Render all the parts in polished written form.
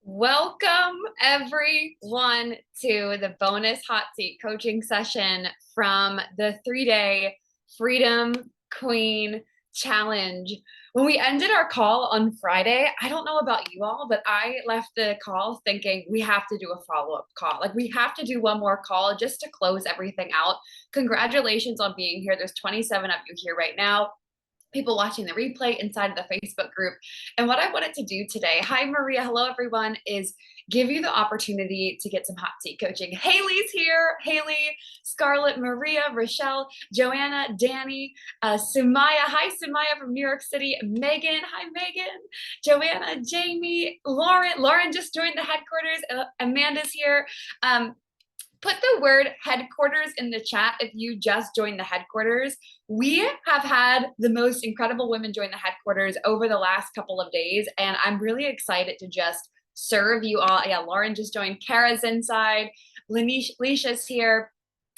Welcome everyone to the bonus hot seat coaching session from the 3-day Freedom Queen Challenge. When we ended our call on Friday, I don't know about you all, but I left the call thinking we have to do a follow-up call. Like we have to do one more call just to close everything out. Congratulations on being here. There's 27 of you here right now, people watching the replay inside of the Facebook group. And what I wanted to do today, hi Maria, hello everyone, is give you the opportunity to get some hot seat coaching. Haley's here, Haley, Scarlett, Maria, Rochelle, Joanna, Danny, Sumaya, hi Sumaya from New York City, Megan, hi Megan, Joanna, Jamie, Lauren just joined the headquarters, Amanda's here. Put the word headquarters in the chat if you just joined the headquarters. We have had the most incredible women join the headquarters over the last couple of days, and I'm really excited to just serve you all. Yeah, Lauren just joined. Kara's inside. Alicia's here.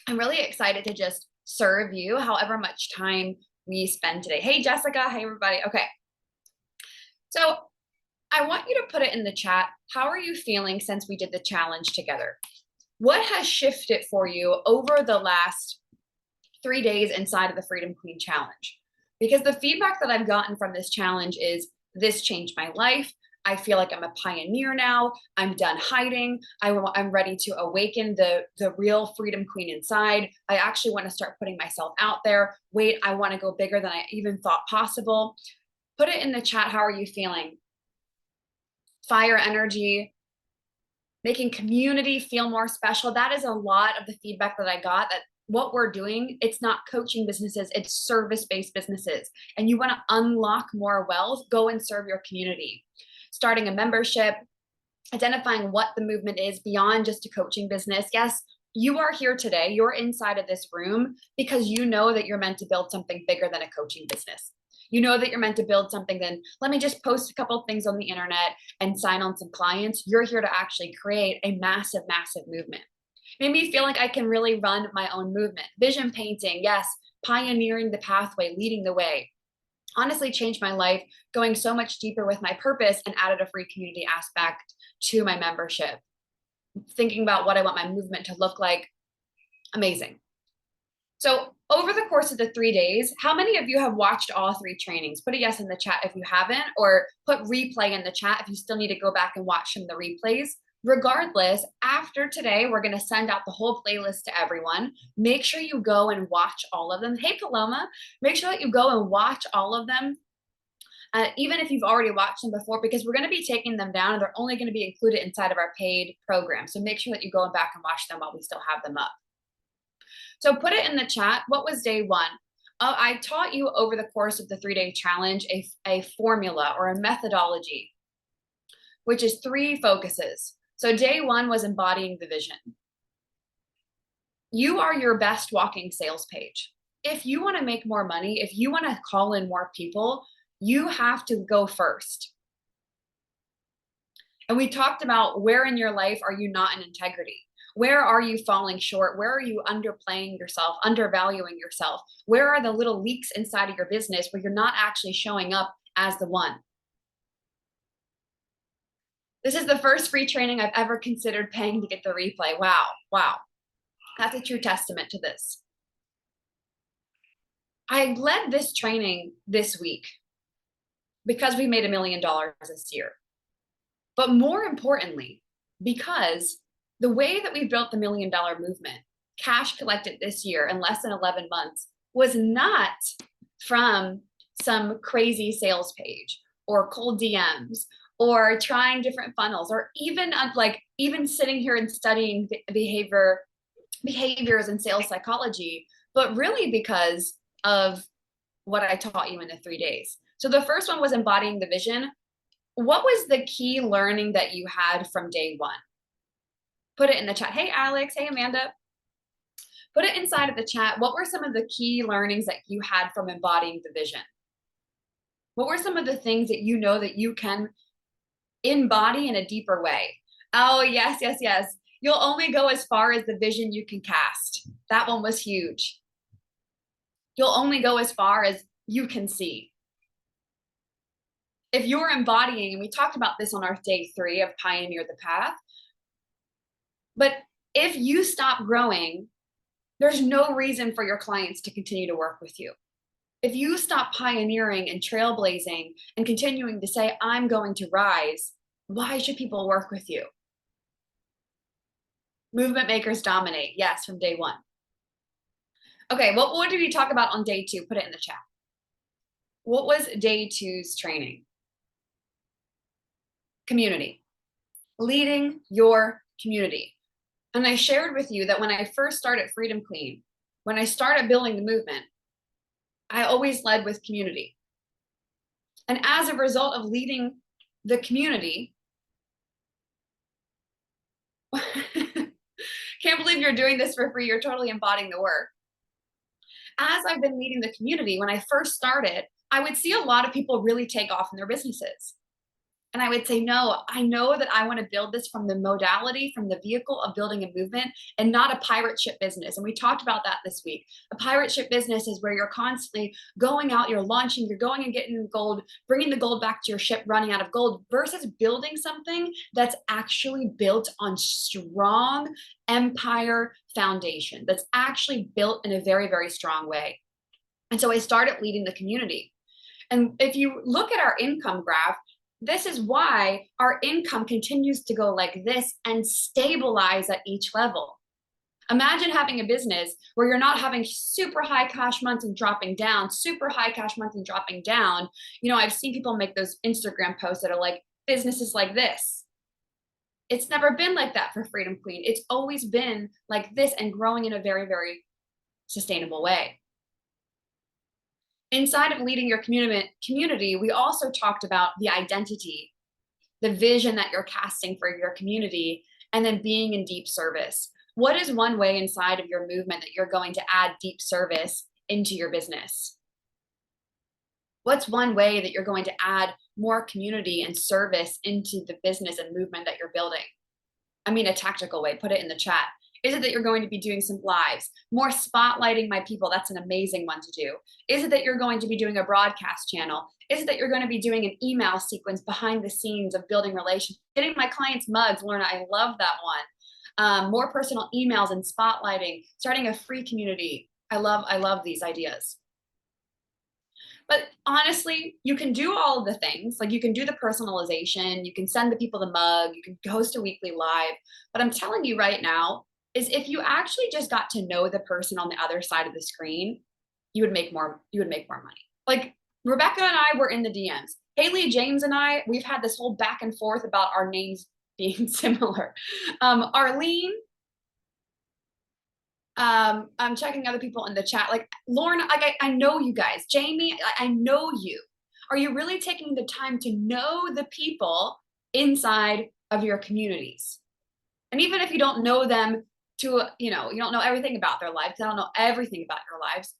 I'm really excited to just serve you however much time we spend today. Hey, Jessica. Hey, everybody. Okay. So I want you to put it in the chat. How are you feeling since we did the challenge together? What has shifted for you over the last 3 days inside of the Freedom Queen Challenge? Because the feedback that I've gotten from this challenge is this changed my life. I feel like I'm a pioneer now. I'm done hiding. I'm ready to awaken the real Freedom Queen inside. I actually want to start putting myself out there. Wait, I want to go bigger than I even thought possible. Put it in the chat. How are you feeling? Fire energy, making community feel more special. That is a lot of the feedback that I got, that what we're doing, it's not coaching businesses, it's service-based businesses. And you want to unlock more wealth, go and serve your community. Starting a membership, identifying what the movement is beyond just a coaching business. Yes, you are here today, you're inside of this room because you know that you're meant to build something bigger than a coaching business. You know that you're meant to build something, then let me just post a couple of things on the internet and sign on some clients. You're here to actually create a massive, massive movement. Made me feel like I can really run my own movement. Vision painting, yes, pioneering the pathway, leading the way. Honestly changed my life, going so much deeper with my purpose, and added a free community aspect to my membership. Thinking about what I want my movement to look like, amazing. So over the course of the 3 days, how many of you have watched all 3 trainings? Put a yes in the chat if you haven't, or put replay in the chat if you still need to go back and watch some of the replays. Regardless, after today, we're going to send out the whole playlist to everyone. Make sure you go and watch all of them. Hey, Paloma, make sure that you go and watch all of them. Even if you've already watched them before, because we're going to be taking them down and they're only going to be included inside of our paid program. So make sure that you go back and watch them while we still have them up. So put it in the chat. What was day one? I taught you over the course of the 3-day challenge a formula or a methodology, which is 3 focuses. So day one was embodying the vision. You are your best walking sales page. If you want to make more money, if you want to call in more people, you have to go first. And we talked about where in your life are you not in integrity? Where are you falling short? Where are you underplaying yourself, undervaluing yourself? Where are the little leaks inside of your business where you're not actually showing up as the one? This is the first free training I've ever considered paying to get the replay. Wow, wow. That's a true testament to this. I led this training this week because we made $1 million this year. But more importantly, because the way that we built the $1 million movement, cash collected this year in less than 11 months, was not from some crazy sales page or cold DMs or trying different funnels, or even sitting here and studying behaviors and sales psychology, but really because of what I taught you in the 3 days. So the first one was embodying the vision. What was the key learning that you had from day one? Put it in the chat. Hey, Alex. Hey, Amanda. Put it inside of the chat. What were some of the key learnings that you had from embodying the vision? What were some of the things that you know that you can embody in a deeper way? Oh, yes, yes, yes. You'll only go as far as the vision you can cast. That one was huge. You'll only go as far as you can see. If you're embodying, and we talked about this on our day 3 of Pioneer the Path, but if you stop growing, there's no reason for your clients to continue to work with you. If you stop pioneering and trailblazing and continuing to say, I'm going to rise, why should people work with you? Movement makers dominate. Yes, from day 1. Okay, what did we talk about on day 2? Put it in the chat. What was day 2's training? Community. Leading your community. And I shared with you that when I first started Freedom Queen, when I started building the movement, I always led with community. And as a result of leading the community, can't believe you're doing this for free. You're totally embodying the work. As I've been leading the community, when I first started, I would see a lot of people really take off in their businesses. And I would say, no, I know that I want to build this from the modality, from the vehicle of building a movement and not a pirate ship business. And we talked about that this week. A pirate ship business is where you're constantly going out, you're launching, you're going and getting gold, bringing the gold back to your ship, running out of gold, versus building something that's actually built on strong empire foundation, that's actually built in a very, very strong way. And so I started leading the community. And if you look at our income graph, this is why our income continues to go like this and stabilize at each level. Imagine having a business where you're not having super high cash months and dropping down, super high cash months and dropping down. You know, I've seen people make those Instagram posts that are like, businesses like this. It's never been like that for Freedom Queen. It's always been like this and growing in a very, very sustainable way. Inside of leading your community, we also talked about the identity, the vision that you're casting for your community, and then being in deep service. What is one way inside of your movement that you're going to add deep service into your business? What's one way that you're going to add more community and service into the business and movement that you're building? I mean, a tactical way. Put it in the chat. Is it that you're going to be doing some lives, more spotlighting my people? That's an amazing one to do. Is it that you're going to be doing a broadcast channel? Is it that you're going to be doing an email sequence behind the scenes of building relationships, getting my clients mugs? Lorna, I love that one. More personal emails and spotlighting, starting a free community. I love these ideas. But honestly, you can do all of the things. Like you can do the personalization, you can send the people the mug, you can host a weekly live. But I'm telling you right now, is if you actually just got to know the person on the other side of the screen, you would make more money. Like Rebecca and I were in the DMs. Haley, James, and I, we've had this whole back and forth about our names being similar. Arlene, I'm checking other people in the chat. Like Lauren, like I know you guys. Jamie, I know you. Are you really taking the time to know the people inside of your communities? And even if you don't know them to, you don't know everything about their lives, I don't know everything about your lives.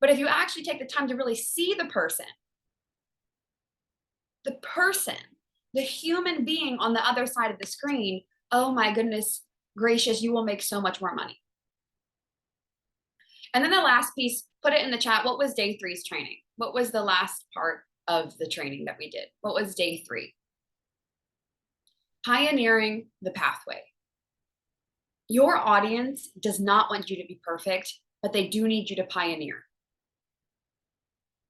But if you actually take the time to really see the person, the human being on the other side of the screen, oh my goodness gracious, you will make so much more money. And then the last piece, put it in the chat. What was day 3's training? What was the last part of the training that we did? What was day 3? Pioneering the pathway. Your audience does not want you to be perfect, but they do need you to pioneer.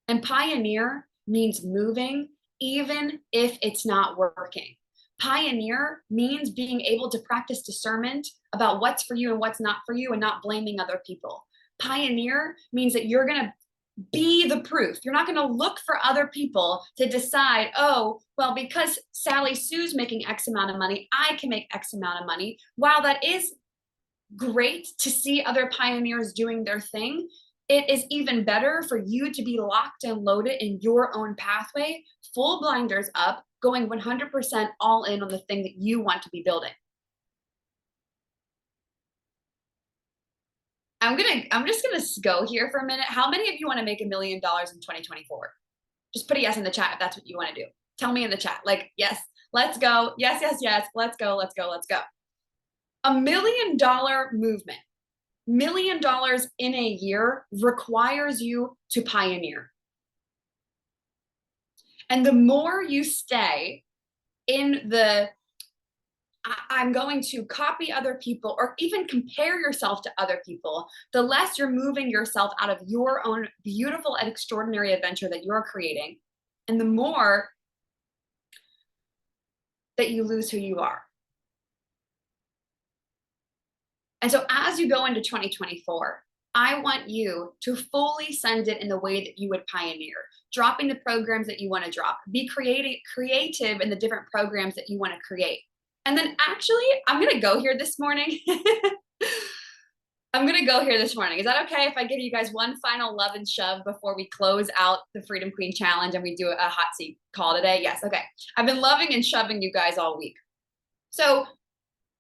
And pioneer means moving even if it's not working. Pioneer means being able to practice discernment about what's for you and what's not for you and not blaming other people. Pioneer means that you're going to be the proof. You're not going to look for other people to decide, oh, well, because Sally Sue's making X amount of money, I can make X amount of money. While that is great to see other pioneers doing their thing, it is even better for you to be locked and loaded in your own pathway, full blinders up, going 100% all in on the thing that you want to be building. I'm just gonna go here for a minute. How many of you want to make $1 million in 2024? Just put a yes in the chat if that's what you want to do. Tell me in the chat, like, yes, let's go. Yes, yes, yes. Let's go, let's go, let's go. $1 million movement, $1 million in a year requires you to pioneer. And the more you stay in the I'm going to copy other people or even compare yourself to other people, the less you're moving yourself out of your own beautiful and extraordinary adventure that you're creating, and the more that you lose who you are. And so as you go into 2024, I want you to fully send it in the way that you would pioneer, dropping the programs that you want to drop, be creative in the different programs that you want to create. And then actually, I'm going to go here this morning. I'm going to go here this morning. Is that okay if I give you guys one final love and shove before we close out the Freedom Queen Challenge and we do a hot seat call today? Yes. Okay. I've been loving and shoving you guys all week. So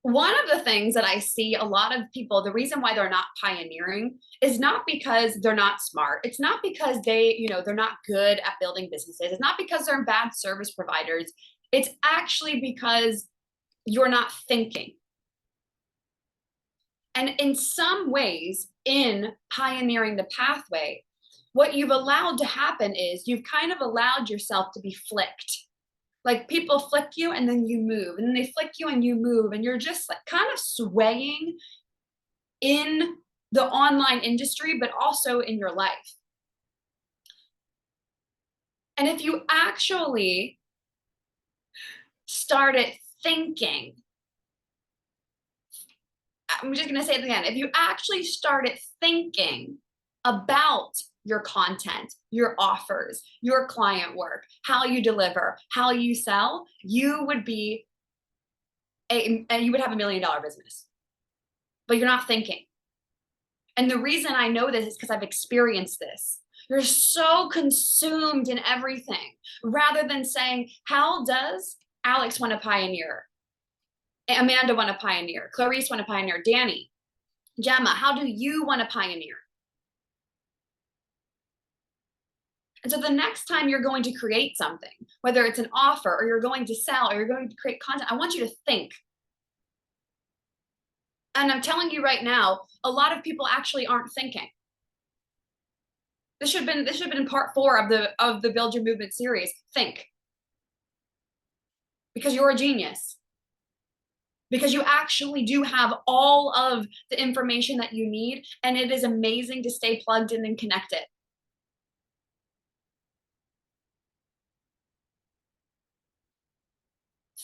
one of the things that I see a lot of people, the reason why they're not pioneering is not because they're not smart. It's not because they're not good at building businesses. It's not because they're bad service providers. It's actually because you're not thinking. And in some ways, in pioneering the pathway, what you've allowed to happen is you've kind of allowed yourself to be flicked. Like people flick you and then you move, and then they flick you and you move, and you're just like kind of swaying in the online industry, but also in your life. And if you actually started thinking, I'm just going to say it again, if you actually started thinking about your content, your offers, your client work, how you deliver, how you sell, you would be you would have $1 million business. But you're not thinking. And the reason I know this is because I've experienced this. You're so consumed in everything rather than saying, how does Alex want to pioneer? Amanda want to pioneer? Clarice want to pioneer? Danny, Gemma, how do you want to pioneer? And so the next time you're going to create something, whether it's an offer or you're going to sell or you're going to create content, I want you to think. And I'm telling you right now, a lot of people actually aren't thinking. This should have been in part 4 of the Build Your Movement series. Think. Because you're a genius. Because you actually do have all of the information that you need, and it is amazing to stay plugged in and connected.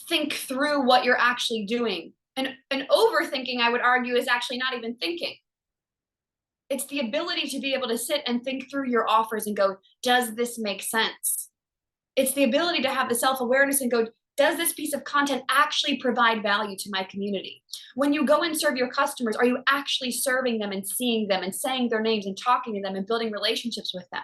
Think through what you're actually doing. And overthinking, I would argue, is actually not even thinking. It's the ability to be able to sit and think through your offers and go, does this make sense? It's the ability to have the self-awareness and go, does this piece of content actually provide value to my community? When you go and serve your customers, are you actually serving them and seeing them and saying their names and talking to them and building relationships with them?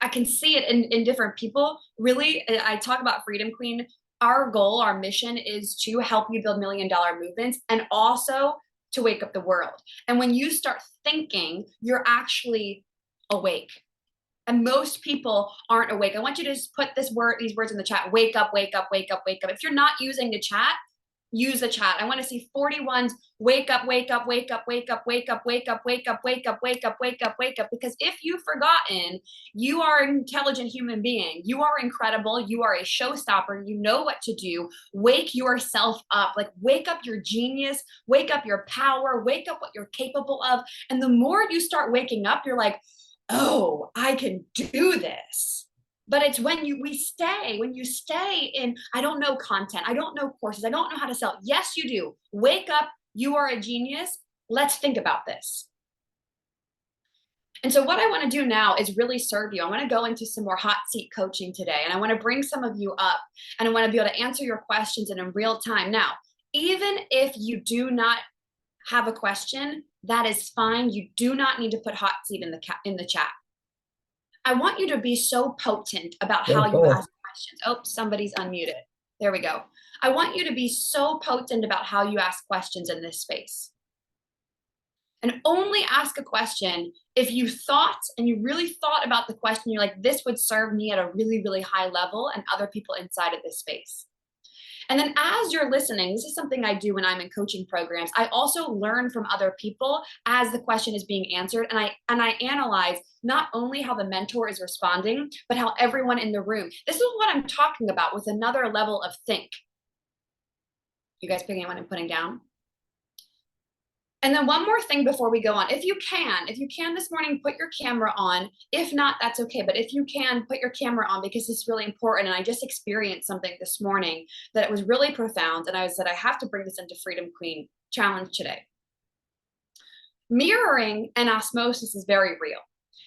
I can see it in different people. Really, I talk about Freedom Queen. Our goal, our mission is to help you build $1 million movements and also to wake up the world. And when you start thinking, you're actually awake. And most people aren't awake. I want you to just put these words in the chat. Wake up, wake up, wake up, wake up. If you're not using the chat, use the chat. I want to see 41s. Wake up, wake up, wake up, wake up, wake up, wake up, wake up, wake up, wake up, wake up, wake up. Because if you've forgotten, you are an intelligent human being. You are incredible. You are a showstopper. You know what to do. Wake yourself up. Like wake up your genius. Wake up your power. Wake up what you're capable of. And the more you start waking up, you're like, oh, I can do this. But it's when you stay in, I don't know content, I don't know courses, I don't know how to sell. Yes, you do. Wake up, you are a genius. Let's think about this. And so what I want to do now is really serve you. I want to go into some more hot seat coaching today. And I want to bring some of you up and I want to be able to answer your questions in real time. Now, even if you do not have a question, that is fine. You do not need to put hot seat in the chat. I want you to be so potent about how you ask questions. Oh, somebody's unmuted. There we go. I want you to be so potent about how you ask questions in this space. And only ask a question if you thought and you really thought about the question, you're like, this would serve me at a really, really high level and other people inside of this space. And then as you're listening, this is something I do when I'm in coaching programs. I also learn from other people as the question is being answered. And I analyze not only how the mentor is responding, but how everyone in the room. This is what I'm talking about with another level of think. You guys picking up what I'm putting down? And then one more thing before we go on, if you can this morning, put your camera on. If not, that's okay. But if you can, put your camera on because it's really important. And I just experienced something this morning that it was really profound. And I said, I have to bring this into Freedom Queen Challenge today. Mirroring and osmosis is very real.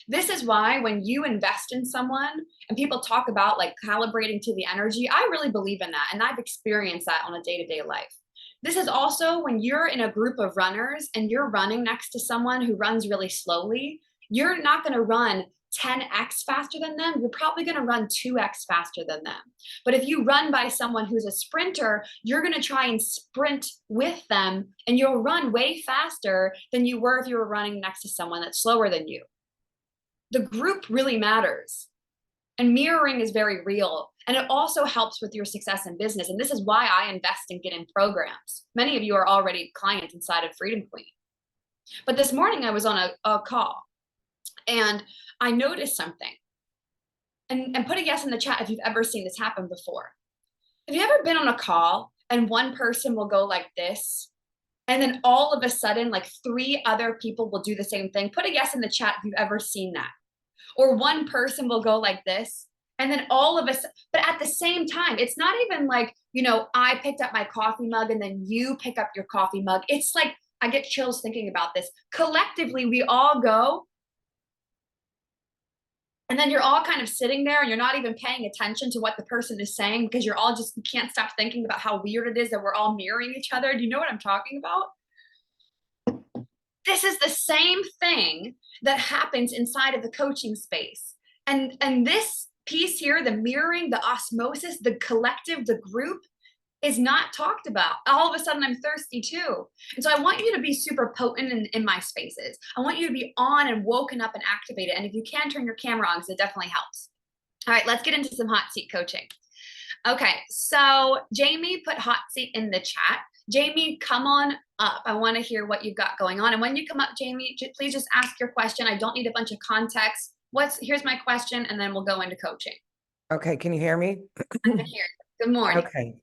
This is why when you invest in someone and people talk about like calibrating to the energy, I really believe in that. And I've experienced that on a day-to-day life. This is also when you're in a group of runners and you're running next to someone who runs really slowly, you're not going to run 10x faster than them. You're probably going to run 2x faster than them. But if you run by someone who's a sprinter, you're going to try and sprint with them and you'll run way faster than you were if you were running next to someone that's slower than you. The group really matters. And mirroring is very real. And it also helps with your success in business. And this is why I invest and get in programs. Many of you are already clients inside of Freedom Queen. But this morning I was on a call and I noticed something. And put a yes in the chat if you've ever seen this happen before. Have you ever been on a call and one person will go like this? And then all of a sudden, like 3 other people will do the same thing. Put a yes in the chat if you've ever seen that. Or one person will go like this, and then all of us, but at the same time, it's not even like, you know, I picked up my coffee mug and then you pick up your coffee mug. It's like, I get chills thinking about this. Collectively, we all go, and then you're all kind of sitting there and you're not even paying attention to what the person is saying because you're all just, you can't stop thinking about how weird it is that we're all mirroring each other. Do you know what I'm talking about? This is the same thing that happens inside of the coaching space. And this piece here, the mirroring, the osmosis, the collective, the group is not talked about. All of a sudden I'm thirsty too. And so I want you to be super potent in my spaces. I want you to be on and woken up and activated. And if you can turn your camera on, because it definitely helps. All right, let's get into some hot seat coaching. Okay, so Jamie put hot seat in the chat. Jamie, come on up. I want to hear what you've got going on. And when you come up, Jamie, please just ask your question. I don't need a bunch of context. Here's my question, and then we'll go into coaching. Okay, can you hear me? I can hear you. Good morning. Okay.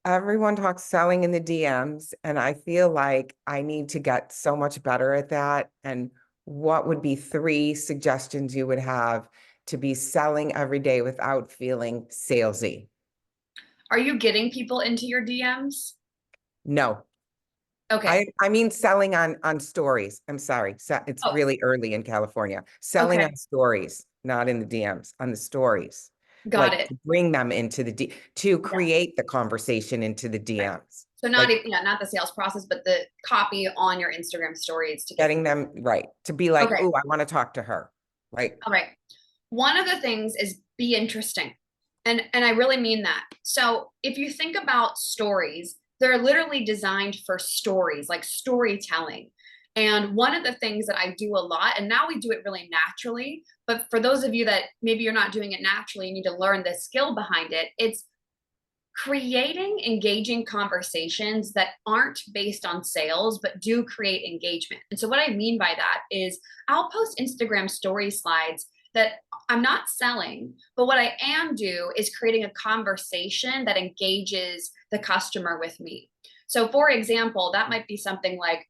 Everyone talks selling in the DMs, and I feel like I need to get so much better at that. And what would be 3 suggestions you would have to be selling every day without feeling salesy? Are you getting people into your DMs? No. Okay. I mean selling on stories. I'm sorry. It's really early in California. Selling on stories, not in the DMs, on the stories. Got it. To bring them into to create the conversation into the DMs. Right. So not even, not the sales process, but the copy on your Instagram stories to getting them right to be like, oh, I want to talk to her. Right. All right. One of the things is be interesting. And I really mean that. So if you think about stories, they're literally designed for stories, like storytelling. And one of the things that I do a lot, and now we do it really naturally, but for those of you that maybe you're not doing it naturally, you need to learn the skill behind it. It's creating engaging conversations that aren't based on sales, but do create engagement. And so what I mean by that is I'll post Instagram story slides that I'm not selling, but what I am do is creating a conversation that engages the customer with me. So for example, that might be something like,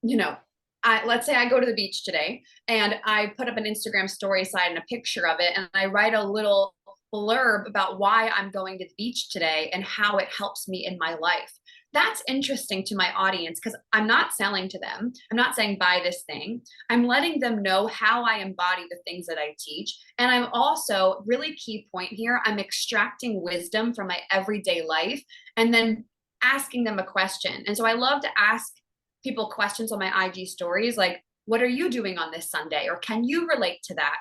let's say I go to the beach today and I put up an Instagram story slide and a picture of it, and I write a little blurb about why I'm going to the beach today and how it helps me in my life. That's interesting to my audience because I'm not selling to them. I'm not saying buy this thing. I'm letting them know how I embody the things that I teach. And I'm also, really key point here, I'm extracting wisdom from my everyday life and then asking them a question. And so I love to ask people questions on my IG stories, like, what are you doing on this Sunday? Or can you relate to that?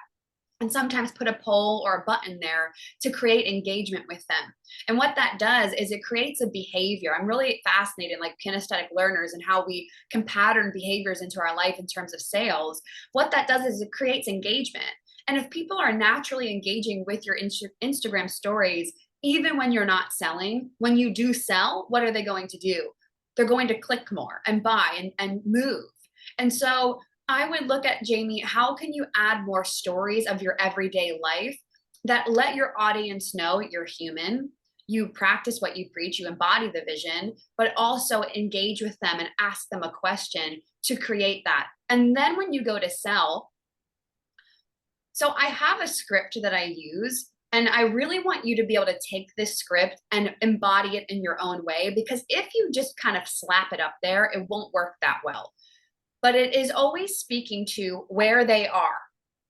And sometimes put a poll or a button there to create engagement with them. And what that does is it creates a behavior. I'm really fascinated, like kinesthetic learners, and how we can pattern behaviors into our life in terms of sales. What that does is it creates engagement. And if people are naturally engaging with your Instagram stories, even when you're not selling, when you do sell, what are they going to do? They're going to click more and buy and move. And so I would look at, Jamie, how can you add more stories of your everyday life that let your audience know you're human, you practice what you preach, you embody the vision, but also engage with them and ask them a question to create that. And then when you go to sell, so I have a script that I use, and I really want you to be able to take this script and embody it in your own way, because if you just kind of slap it up there, it won't work that well. But it is always speaking to where they are.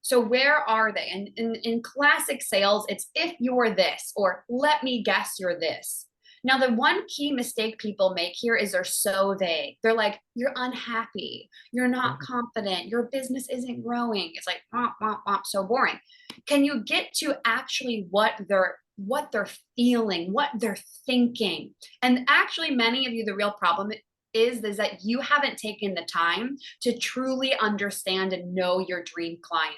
So where are they? And in classic sales, it's if you're this, or let me guess you're this. Now, the one key mistake people make here is they're so vague. They're like, you're unhappy, you're not confident, your business isn't growing. It's like, womp, womp, womp, so boring. Can you get to actually what they're feeling, what they're thinking? And actually, many of you, the real problem is that you haven't taken the time to truly understand and know your dream client.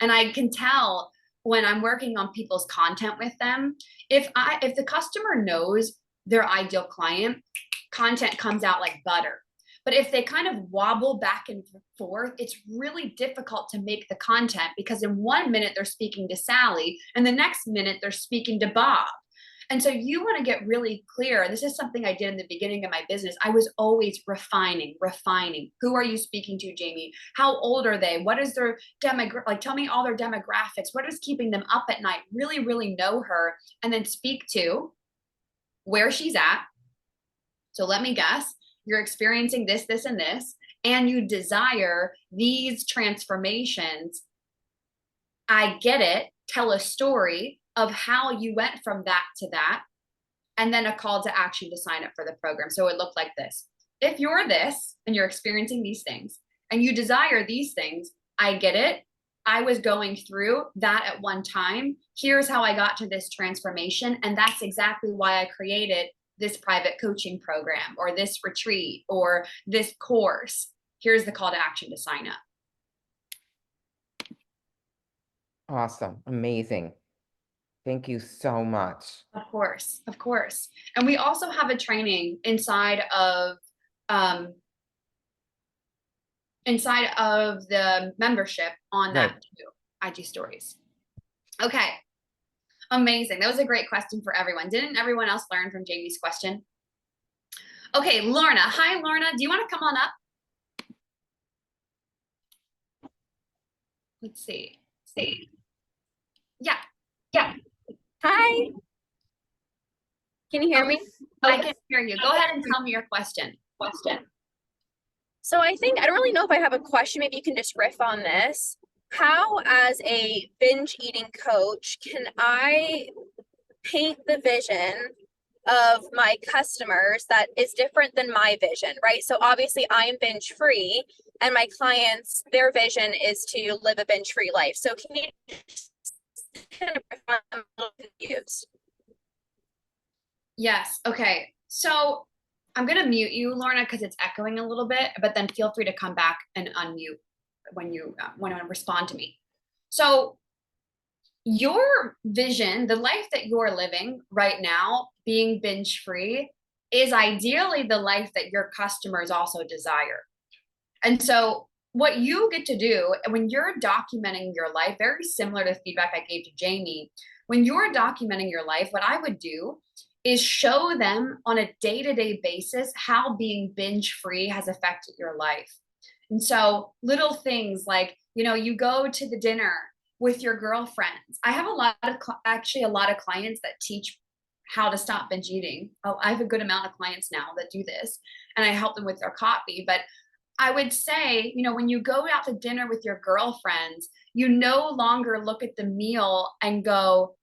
And I can tell when I'm working on people's content with them, if the customer knows their ideal client, content comes out like butter. But if they kind of wobble back and forth, it's really difficult to make the content, because in 1 minute they're speaking to Sally and the next minute they're speaking to Bob. And so you want to get really clear. This is something I did in the beginning of my business. I was always refining. Who are you speaking to, Jamie? How old are they? What is their demographic? Like, tell me all their demographics. What is keeping them up at night? Really, really know her, and then speak to where she's at. So let me guess, you're experiencing this, this, and this, and you desire these transformations. I get it. Tell a story of how you went from that to that, and then a call to action to sign up for the program. So it looked like this. If you're this and you're experiencing these things and you desire these things, I get it. I was going through that at one time. Here's how I got to this transformation. And that's exactly why I created this private coaching program, or this retreat, or this course. Here's the call to action to sign up. Awesome. Amazing. Thank you so much. Of course, of course. And we also have a training inside of the membership on that too, IG stories. Okay, amazing. That was a great question for everyone. Didn't everyone else learn from Jamie's question? Okay, Lorna. Hi, Lorna. Do you want to come on up? Let's see. Yeah. Hi. Can you hear me? I can hear you. Go ahead and tell me your question. So I don't really know if I have a question. Maybe you can just riff on this. How, as a binge eating coach, can I paint the vision of my customers that is different than my vision, right? So obviously I'm binge free, and my clients, their vision is to live a binge free life. So can you kind of riff on, I'm a little confused. Yes. Okay. So I'm going to mute you, Lorna, because it's echoing a little bit, but then feel free to come back and unmute when you want to respond to me. So your vision, the life that you're living right now, being binge free, is ideally the life that your customers also desire. And so what you get to do when you're documenting your life, very similar to the feedback I gave to Jamie, when you're documenting your life, what I would do is show them on a day-to-day basis how being binge free has affected your life. And so little things like, you go to the dinner with your girlfriends. I have a lot of clients that teach how to stop binge eating. I have a good amount of clients now that do this, and I help them with their copy. But I would say, when you go out to dinner with your girlfriends, you no longer look at the meal and go,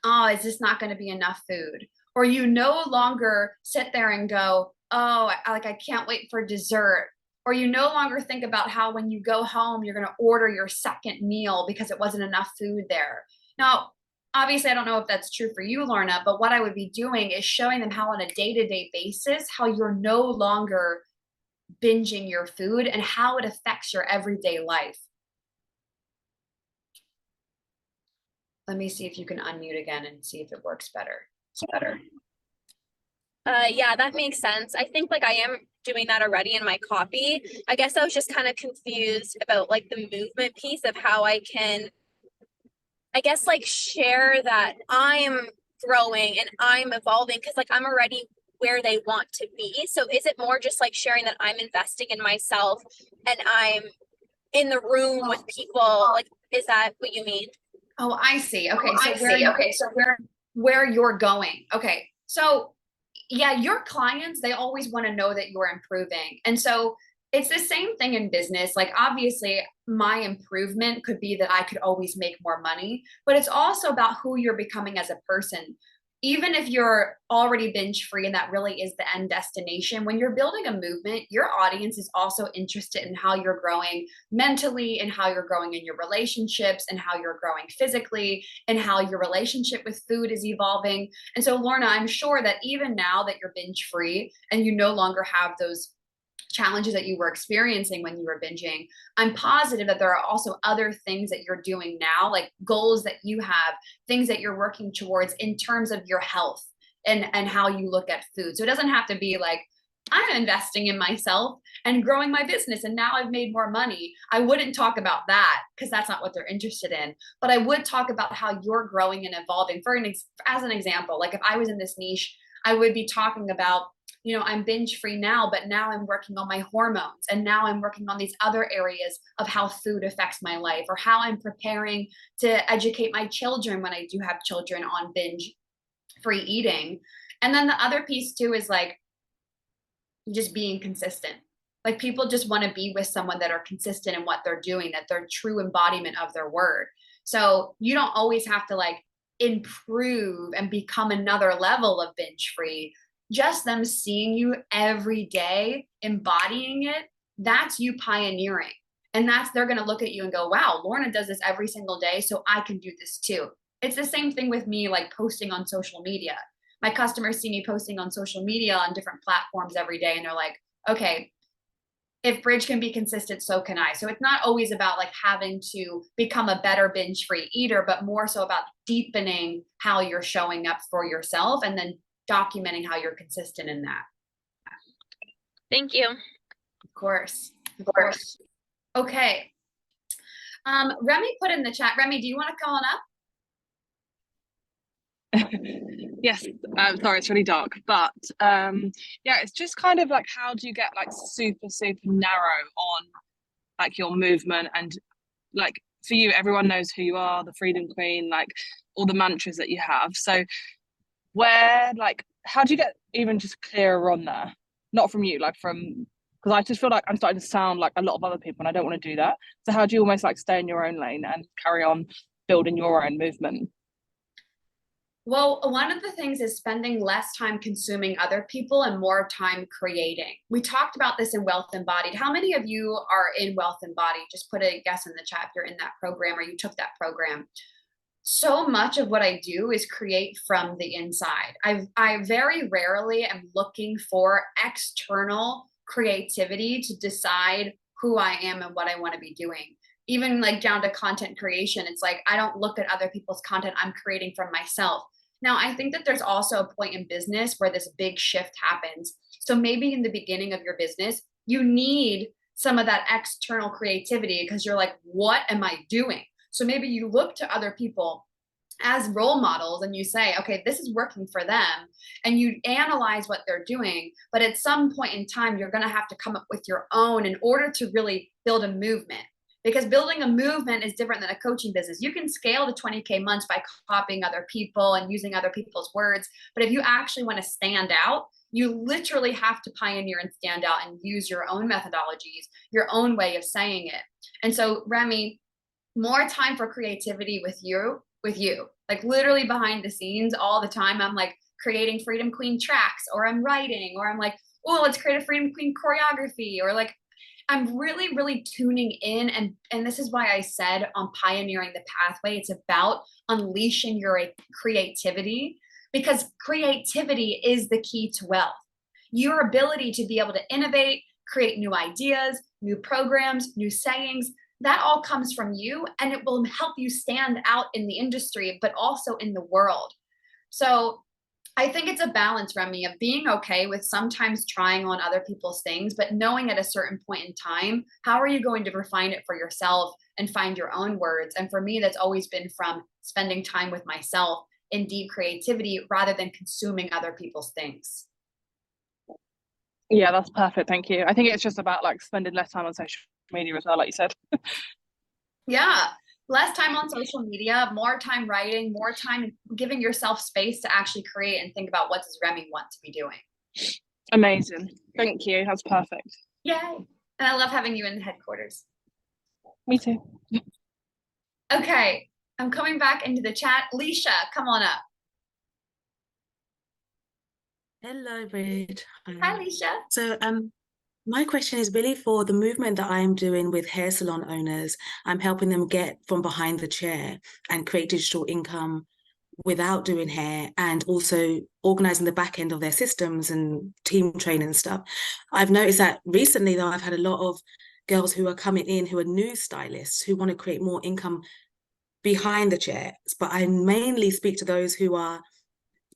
oh, is this not going to be enough food? Or you no longer sit there and go, oh, I can't wait for dessert. Or you no longer think about how when you go home, you're going to order your second meal because it wasn't enough food there. Now, obviously, I don't know if that's true for you, Lorna, but what I would be doing is showing them how on a day-to-day basis, how you're no longer binging your food and how it affects your everyday life. Let me see if you can unmute again and see if it works better. It's better. Yeah, that makes sense. I think like I am doing that already in my copy. I guess I was just kind of confused about like the movement piece of how I can, I guess, like share that I'm growing and I'm evolving because like I'm already where they want to be. So is it more just like sharing that I'm investing in myself and I'm in the room with people? Like, is that what you mean? Oh, I see. Okay, Oh, so I see. Okay, so where you're going. Okay. So yeah, your clients, they always want to know that you're improving. And so it's the same thing in business. Like obviously my improvement could be that I could always make more money, but it's also about who you're becoming as a person. Even if you're already binge free and that really is the end destination, when you're building a movement, your audience is also interested in how you're growing mentally and how you're growing in your relationships and how you're growing physically and how your relationship with food is evolving. And so, Lorna, I'm sure that even now that you're binge free and you no longer have those challenges that you were experiencing when you were binging, I'm positive that there are also other things that you're doing now, like goals that you have, things that you're working towards in terms of your health and how you look at food. So it doesn't have to be like, I'm investing in myself and growing my business and now I've made more money. I wouldn't talk about that because that's not what they're interested in. But I would talk about how you're growing and evolving. As an example, like if I was in this niche, I would be talking about, I'm binge free now, but now I'm working on my hormones. And now I'm working on these other areas of how food affects my life, or how I'm preparing to educate my children when I do have children on binge free eating. And then the other piece too is like just being consistent. Like people just want to be with someone that are consistent in what they're doing, that they're true embodiment of their word. So you don't always have to like improve and become another level of binge free. Just them seeing you every day, embodying it, that's you pioneering. And they're going to look at you and go, wow, Lorna does this every single day, so I can do this too. It's the same thing with me, like posting on social media. My customers see me posting on social media on different platforms every day, and they're like, okay, if Bridge can be consistent, so can I. So it's not always about like having to become a better binge free eater, but more so about deepening how you're showing up for yourself and then documenting how you're consistent in that. Thank you. Of course. Of course. Okay. Remy put in the chat. Remy, do you want to come on up? Yes, sorry, it's really dark, but yeah, it's just kind of like, how do you get like super narrow on like your movement? And like for you, everyone knows who you are, the Freedom Queen, like all the mantras that you have. So how do you get even just clearer on there? Not from you, like because I just feel like I'm starting to sound like a lot of other people and I don't want to do that. So how do you almost like stay in your own lane and carry on building your own movement? Well, one of the things is spending less time consuming other people and more time creating. We talked about this in Wealth Embodied. How many of you are in Wealth Embodied? Just put a guess in the chat if you're in that program or you took that program. So much of what I do is create from the inside. I very rarely am looking for external creativity to decide who I am and what I want to be doing. Even like down to content creation, it's like I don't look at other people's content. I'm creating from myself. Now, I think that there's also a point in business where this big shift happens. So maybe in the beginning of your business, you need some of that external creativity because you're like, what am I doing? So maybe you look to other people as role models and you say, okay, this is working for them, and you analyze what they're doing. But at some point in time, you're going to have to come up with your own in order to really build a movement. Because building a movement is different than a coaching business. You can scale to 20K months by copying other people and using other people's words. But if you actually want to stand out, you literally have to pioneer and stand out and use your own methodologies, your own way of saying it. And so, Remy, more time for creativity with you, like literally behind the scenes all the time. I'm like creating Freedom Queen tracks, or I'm writing, or I'm like, oh, let's create a Freedom Queen choreography, or like, I'm really, really tuning in. And this is why I said on pioneering the pathway, it's about unleashing your creativity, because creativity is the key to wealth. Your ability to be able to innovate, create new ideas, new programs, new sayings, that all comes from you, and it will help you stand out in the industry, but also in the world. So I think it's a balance, Remy, of being okay with sometimes trying on other people's things, but knowing at a certain point in time, how are you going to refine it for yourself and find your own words? And for me, that's always been from spending time with myself in deep creativity rather than consuming other people's things. Yeah, that's perfect. Thank you. I think it's just about like spending less time on social media as well, like you said. Yeah. Less time on social media, more time writing, more time giving yourself space to actually create and think about what does Remy want to be doing. Amazing. Thank you. That's perfect. Yay. And I love having you in headquarters. Me too. Okay. I'm coming back into the chat. Leisha, come on up. Hello, Bridge. Hi, Leisha. So, my question is really for the movement that I'm doing with hair salon owners. I'm helping them get from behind the chair and create digital income without doing hair, and also organizing the back end of their systems and team training and stuff. I've noticed that recently, though, I've had a lot of girls who are coming in who are new stylists who want to create more income behind the chair, but I mainly speak to those who are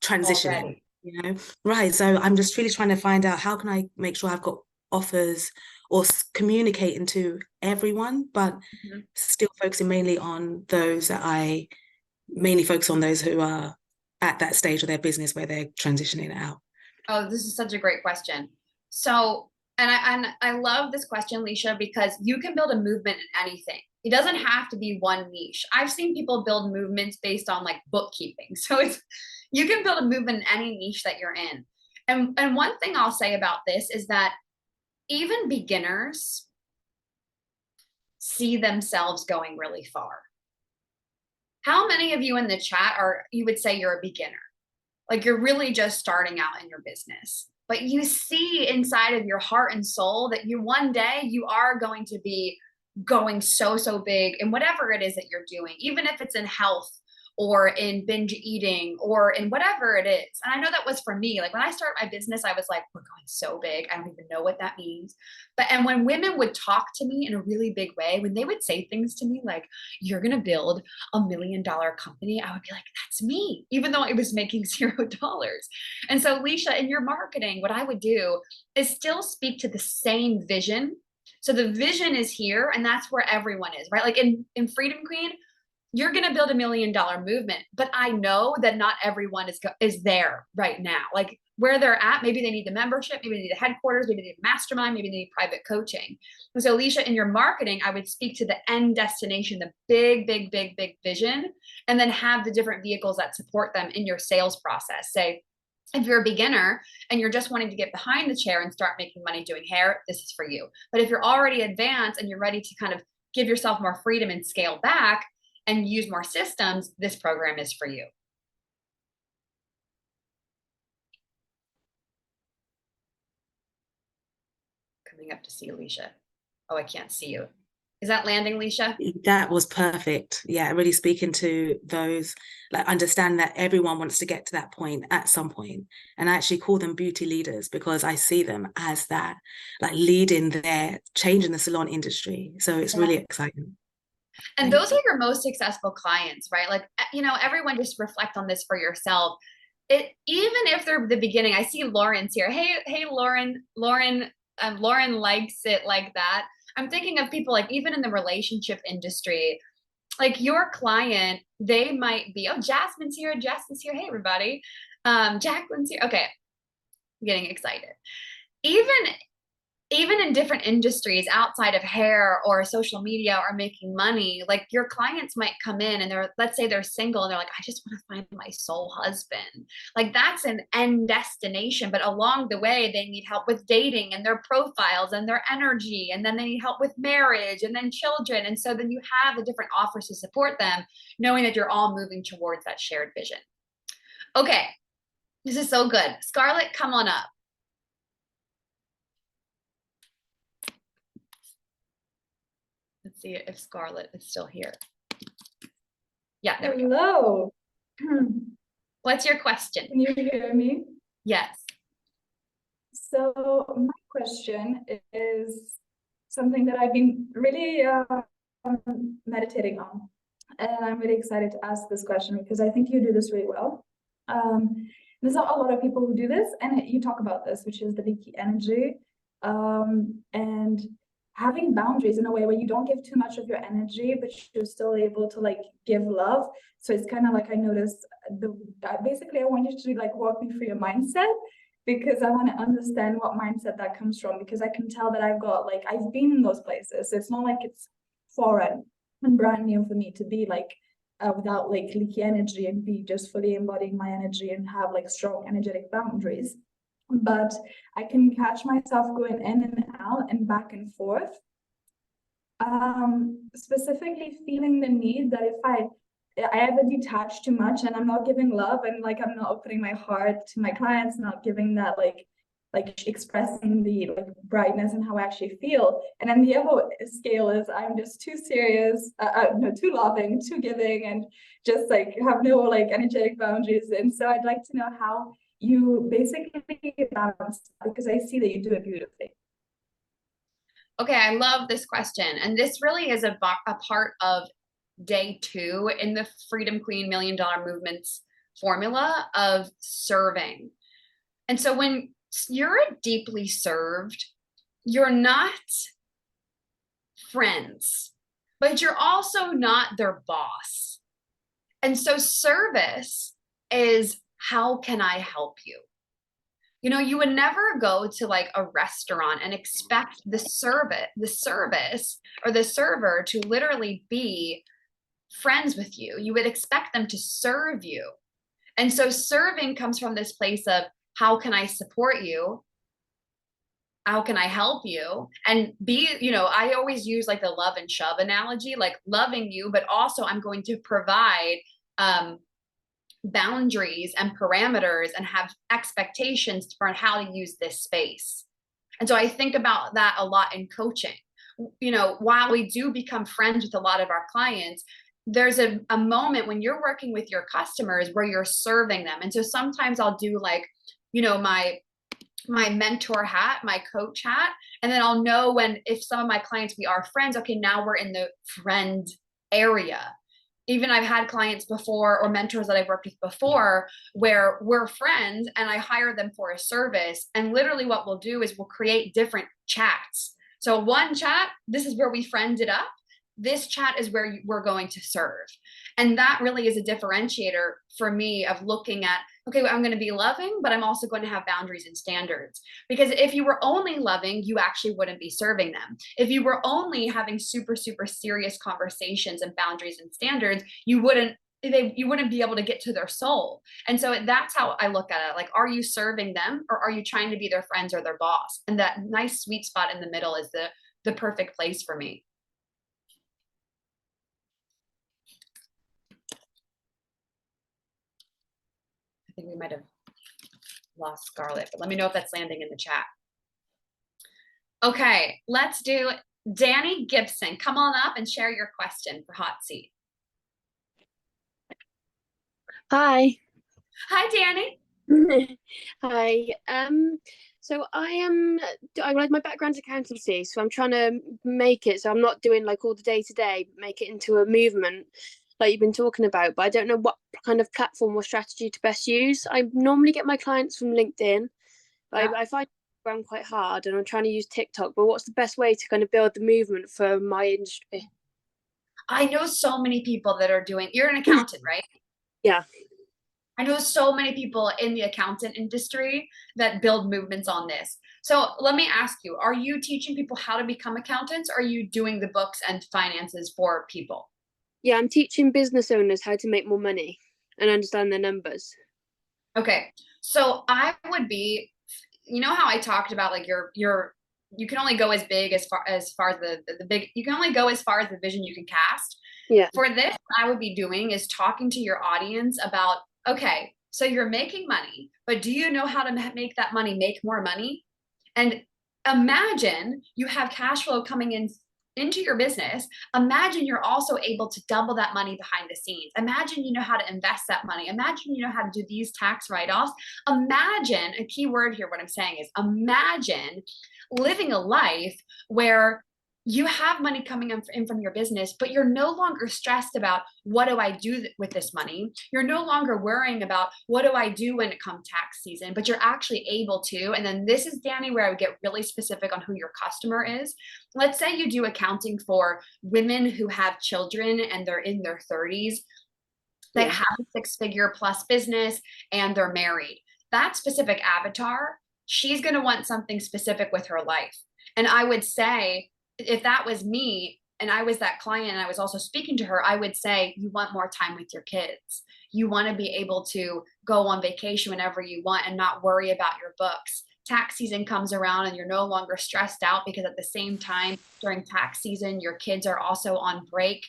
transitioning. Already. You know, right? So I'm just really trying to find out how can I make sure I've got offers or communicating to everyone, but still focusing mainly on those that I mainly focus on those who are at that stage of their business where they're transitioning out. Oh, this is such a great question. So, and I love this question, Leisha, because you can build a movement in anything. It doesn't have to be one niche. I've seen people build movements based on like bookkeeping. So you can build a movement in any niche that you're in. And one thing I'll say about this is that even beginners see themselves going really far. How many of you in the chat you would say you're a beginner? Like you're really just starting out in your business, but you see inside of your heart and soul that one day you are going to be going so big in whatever it is that you're doing, even if it's in health or in binge eating or in whatever it is. And I know that was for me. Like when I started my business, I was like, we're going so big. I don't even know what that means. And when women would talk to me in a really big way, when they would say things to me like, you're going to build $1 million company, I would be like, that's me, even though I was making $0. And so Leisha, in your marketing, what I would do is still speak to the same vision. So the vision is here, and that's where everyone is, right? Like in Freedom Queen, you're going to build $1 million movement, but I know that not everyone is there right now. Like where they're at, maybe they need the membership, maybe they need the headquarters, maybe they need a mastermind, maybe they need private coaching. And so Leisha, in your marketing, I would speak to the end destination, the big vision, and then have the different vehicles that support them in your sales process. Say, if you're a beginner and you're just wanting to get behind the chair and start making money doing hair, this is for you. But if you're already advanced and you're ready to kind of give yourself more freedom and scale back and use more systems, this program is for you. Coming up to see Alicia. Oh, I can't see you. Is that landing, Leisha? That was perfect. Yeah, really speaking to those, like understand that everyone wants to get to that point at some point. And I actually call them beauty leaders because I see them as that, like leading their change in the salon industry. So it's really exciting. And those are your most successful clients, right? Like, you know, everyone just reflect on this for yourself. Even if they're the beginning, I see Lauren's here. Hey, Lauren likes it like that. I'm thinking of people like even in the relationship industry, like your client, they might be, oh, Jasmine's here. Hey, everybody. Jacqueline's here. Okay. I'm getting excited. Even in different industries outside of hair or social media or making money, like your clients might come in and let's say they're single and they're like, I just want to find my soul husband. Like that's an end destination, but along the way, they need help with dating and their profiles and their energy. And then they need help with marriage and then children. And so then you have the different offers to support them, knowing that you're all moving towards that shared vision. Okay. This is so good. Scarlett, come on up. Let's see if Scarlett is still here. Yeah, there we go. Hello. What's your question? Can you hear me? Yes. So my question is something that I've been really meditating on. And I'm really excited to ask this question because I think you do this really well. There's not a lot of people who do this, and you talk about this, which is the leaky energy, and having boundaries in a way where you don't give too much of your energy, but you're still able to like give love. So it's kind of like I noticed basically I want you to like walk me through your mindset, because I want to understand what mindset that comes from, because I can tell that I've been in those places. So it's not like it's foreign and brand new for me to be like without like leaky energy and be just fully embodying my energy and have like strong energetic boundaries. But I can catch myself going in and out and back and forth. Specifically feeling the need that if I ever detach too much and I'm not giving love, and like I'm not opening my heart to my clients, not giving that like expressing the like brightness and how I actually feel. And then the other scale is I'm just too serious, no, too loving, too giving, and just like have no like energetic boundaries. And so I'd like to know how you basically balance, because I see that you do it beautifully. Okay, I love this question. And this really is a part of day 2 in the Freedom Queen $1 Million Movement's formula of serving. And so when you're deeply served, you're not friends, but you're also not their boss. And so service is, how can I help you? You know, you would never go to like a restaurant and expect the service or the server to literally be friends with you. You would expect them to serve you. And so serving comes from this place of, how can I support you? How can I help you? And be, you know, I always use like the love and shove analogy, like loving you, but also I'm going to provide boundaries and parameters and have expectations for how to use this space. And so I think about that a lot in coaching. You know, while we do become friends with a lot of our clients, there's a moment when you're working with your customers where you're serving them. And so sometimes I'll do like, you know, my mentor hat, my coach hat, and then I'll know when, if some of my clients, we are friends, okay, now we're in the friend area. Even I've had clients before, or mentors that I've worked with before, where we're friends and I hire them for a service. And literally what we'll do is we'll create different chats. So one chat, this is where we friended up. This chat is where we're going to serve. And that really is a differentiator for me of looking at, okay, well, I'm going to be loving, but I'm also going to have boundaries and standards. Because if you were only loving, you actually wouldn't be serving them. If you were only having super, super serious conversations and boundaries and standards, you wouldn't be able to get to their soul. And so that's how I look at it. Like, are you serving them, or are you trying to be their friends or their boss? And that nice sweet spot in the middle is the perfect place for me. I think we might have lost Scarlett, but let me know if that's landing in the chat. Okay, let's do Danny Gibson. Come on up and share your question for Hot Seat. Hi. Hi, Danny. Hi. So like my background's accountancy, so I'm trying to make it so I'm not doing like all the day-to-day, make it into a movement like you've been talking about, but I don't know what kind of platform or strategy to best use. I normally get my clients from LinkedIn, but I find Instagram quite hard, and I'm trying to use TikTok, but what's the best way to kind of build the movement for my industry? I know so many people that are doing, you're an accountant, right? Yeah. I know so many people in the accountant industry that build movements on this. So let me ask you, are you teaching people how to become accountants, or are you doing the books and finances for people? Yeah, I'm teaching business owners how to make more money and understand their numbers. Okay, so I would be, you know how I talked about like you can only go as big as far as the big, you can only go as far as the vision you can cast. Yeah. For this, what I would be doing is talking to your audience about, okay, so you're making money, but do you know how to make that money make more money? And imagine you have cash flow coming into your business. Imagine you're also able to double that money behind the scenes. Imagine you know how to invest that money. Imagine you know how to do these tax write-offs. Imagine, a key word here, what I'm saying is imagine living a life where you have money coming in from your business, but you're no longer stressed about what do I do with this money? You're no longer worrying about what do I do when it comes tax season, but you're actually able to. And then this is, Danny, where I would get really specific on who your customer is. Let's say you do accounting for women who have children and they're in their 30s. They Yeah. have a 6-figure plus business and they're married. That specific avatar, she's going to want something specific with her life. And I would say, if that was me and I was that client and I was also speaking to her, I would say, you want more time with your kids. You want to be able to go on vacation whenever you want and not worry about your books. Tax season comes around and you're no longer stressed out because at the same time during tax season, your kids are also on break.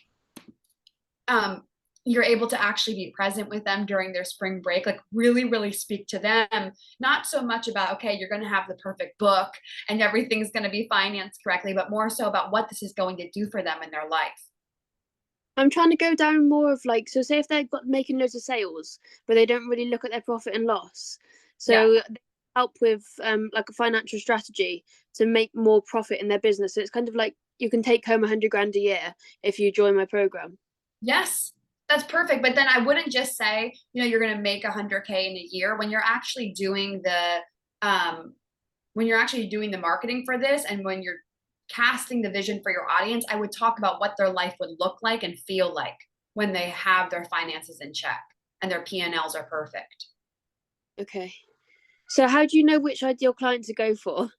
You're able to actually be present with them during their spring break, like really, really speak to them, not so much about, okay, you're going to have the perfect book and everything's going to be financed correctly, but more so about what this is going to do for them in their life. I'm trying to go down more of like, so say if they've got making loads of sales, but they don't really look at their profit and loss. So they help with like a financial strategy to make more profit in their business. So it's kind of like you can take home 100 grand a year if you join my program. Yes, that's perfect. But then I wouldn't just say, you know, you're going to make 100K in a year when you're actually doing the marketing for this, and when you're casting the vision for your audience, I would talk about what their life would look like and feel like when they have their finances in check and their P&Ls are perfect. Okay. So how do you know which ideal client to go for?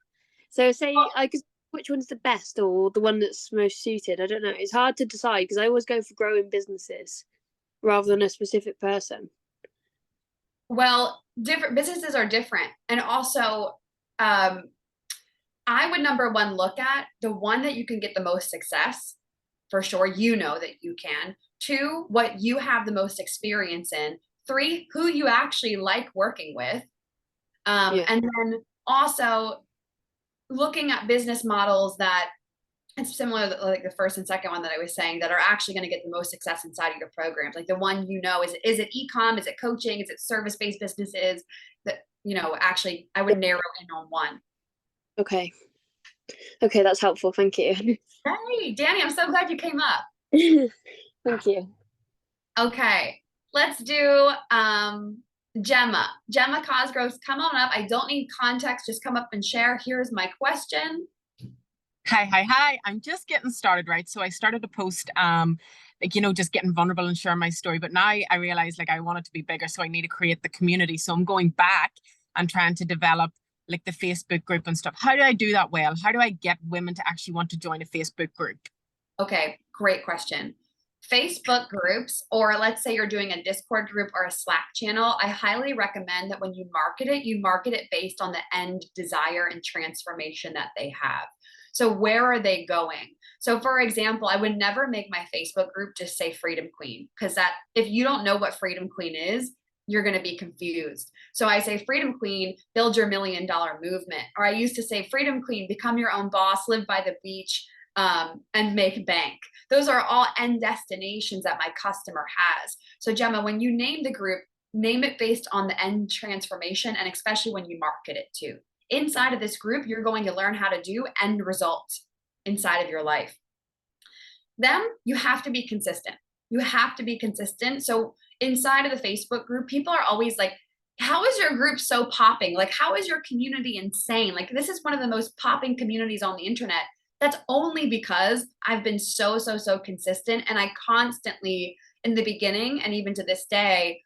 So say which one's the best or the one that's most suited? I don't know. It's hard to decide because I always go for growing businesses rather than a specific person. Well, different businesses are different. And also, I would number one, look at the one that you can get the most success, for sure. You know that you can. 2, what you have the most experience in. 3, who you actually like working with. And then also looking at business models that it's similar to like the first and second one that I was saying, that are actually going to get the most success inside of your programs. Like the one, you know, is it e-com? Is it coaching? Is it service-based businesses? That, you know, actually I would narrow in on one. Okay, that's helpful. Thank you. Hey, Danny, I'm so glad you came up. Thank you. Okay, let's do Gemma. Gemma Cosgroves, come on up. I don't need context, just come up and share. Here's my question. Hi. I'm just getting started, right? So I started to post, like, you know, just getting vulnerable and sharing my story. But now I realize like I want it to be bigger. So I need to create the community. So I'm going back and trying to develop like the Facebook group and stuff. How do I do that well? How do I get women to actually want to join a Facebook group? Okay, great question. Facebook groups, or let's say you're doing a Discord group or a Slack channel, I highly recommend that when you market it based on the end desire and transformation that they have. So where are they going? So for example, I would never make my Facebook group just say Freedom Queen, because that, if you don't know what Freedom Queen is, you're going to be confused. So I say Freedom Queen, build your $1 million movement. Or I used to say Freedom Queen, become your own boss, live by the beach, and make bank. Those are all end destinations that my customer has. So Gemma, when you name the group, name it based on the end transformation, and especially when you market it too. Inside of this group, you're going to learn how to do end results inside of your life. Then you have to be consistent. You have to be consistent. So inside of the Facebook group, people are always like, how is your group so popping? Like, how is your community insane? Like, this is one of the most popping communities on the internet. That's only because I've been so consistent, and I constantly, in the beginning and even to this day,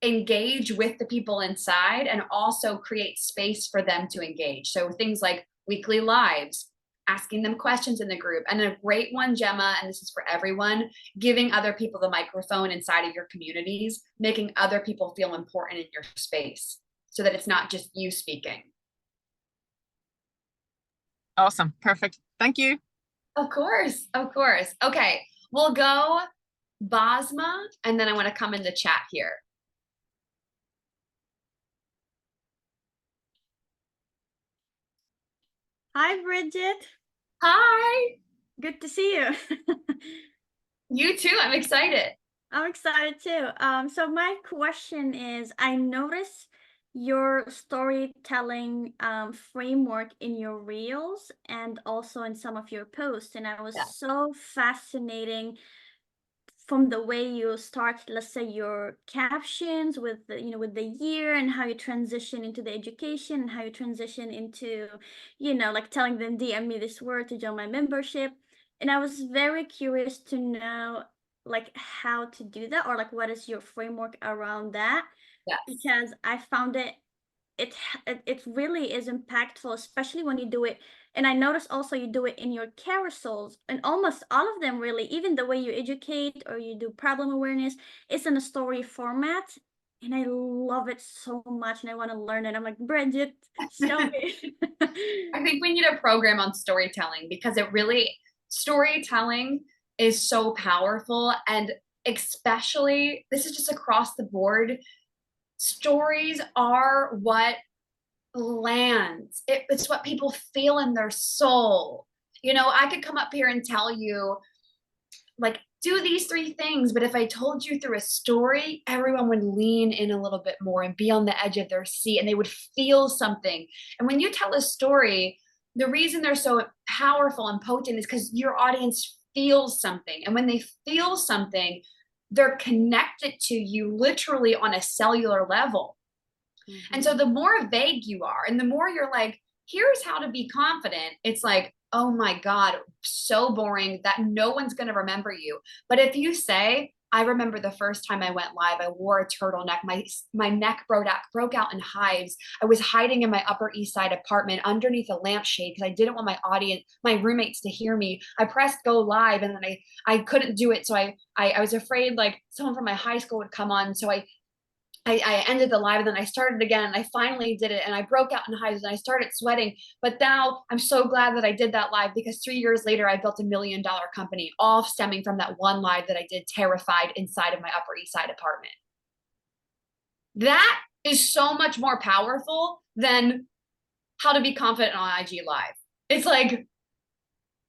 engage with the people inside and also create space for them to engage. So things like weekly lives, asking them questions in the group, and a great one, Gemma, and this is for everyone, giving other people the microphone inside of your communities, making other people feel important in your space so that it's not just you speaking. Awesome. Perfect. Thank you. Of course. Okay, we'll go Basma, and then I want to come in the chat here. Hi, Bridget. Hi. Good to see you. You too. I'm excited. I'm excited too. So my question is, I noticed your storytelling framework in your reels and also in some of your posts, and I was Yeah. so fascinating from the way you start, let's say, your captions with the, with the year, and how you transition into the education, and how you transition into, like telling them DM me this word to join my membership. And I was very curious to know like how to do that, or like what is your framework around that, Yes. because I found it really is impactful, especially when you do it. And I noticed also you do it in your carousels, and almost all of them really, even the way you educate or you do problem awareness, it's in a story format. And I love it so much, and I want to learn it. I'm like, Bridget, show me. I think we need a program on storytelling, because storytelling is so powerful. And especially, this is just across the board, stories are what lands. It's what people feel in their soul. I could come up here and tell you, like, do these 3 things, but if I told you through a story, everyone would lean in a little bit more and be on the edge of their seat, and they would feel something. And when you tell a story, the reason they're so powerful and potent is because your audience feels something. And when they feel something, they're connected to you literally on a cellular level. And so the more vague you are, and the more you're like, here's how to be confident, it's like, oh my God, so boring that no one's going to remember you. But if you say, I remember the first time I went live, I wore a turtleneck. My neck broke out in hives. I was hiding in my Upper East Side apartment underneath a lampshade because I didn't want my roommates to hear me. I pressed go live, and then I couldn't do it. So I was afraid like someone from my high school would come on. So I ended the live, and then I started again, and I finally did it, and I broke out in hives, and I started sweating. But now I'm so glad that I did that live, because 3 years later, I built $1 million company, all stemming from that one live that I did terrified inside of my Upper East Side apartment. That is so much more powerful than how to be confident on IG Live. It's like,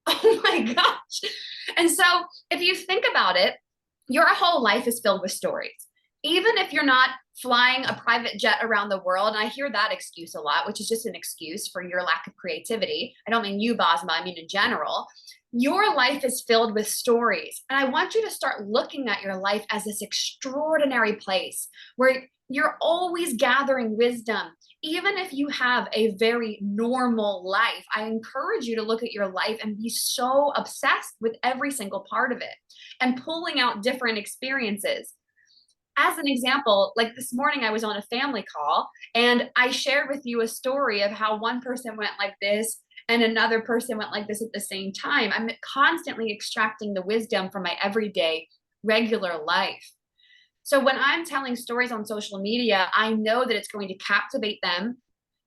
oh my gosh. And so if you think about it, your whole life is filled with stories. Even if you're not flying a private jet around the world, and I hear that excuse a lot, which is just an excuse for your lack of creativity. I don't mean you, Basma, I mean in general. Your life is filled with stories. And I want you to start looking at your life as this extraordinary place where you're always gathering wisdom. Even if you have a very normal life, I encourage you to look at your life and be so obsessed with every single part of it and pulling out different experiences. As an example, like this morning, I was on a family call, and I shared with you a story of how one person went like this and another person went like this at the same time. I'm constantly extracting the wisdom from my everyday, regular life. So when I'm telling stories on social media, I know that it's going to captivate them.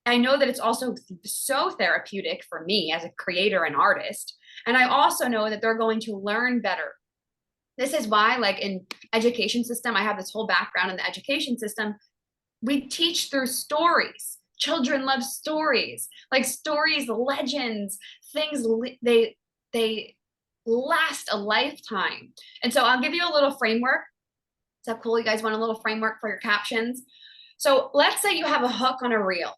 I know that it's also so therapeutic for me as a creator and artist. And I also know that they're going to learn better. This is why, like in education system, I have this whole background in the education system. We teach through stories. Children love stories, like stories, legends, things they last a lifetime. And so I'll give you a little framework. Is that cool? You guys want a little framework for your captions? So let's say you have a hook on a reel.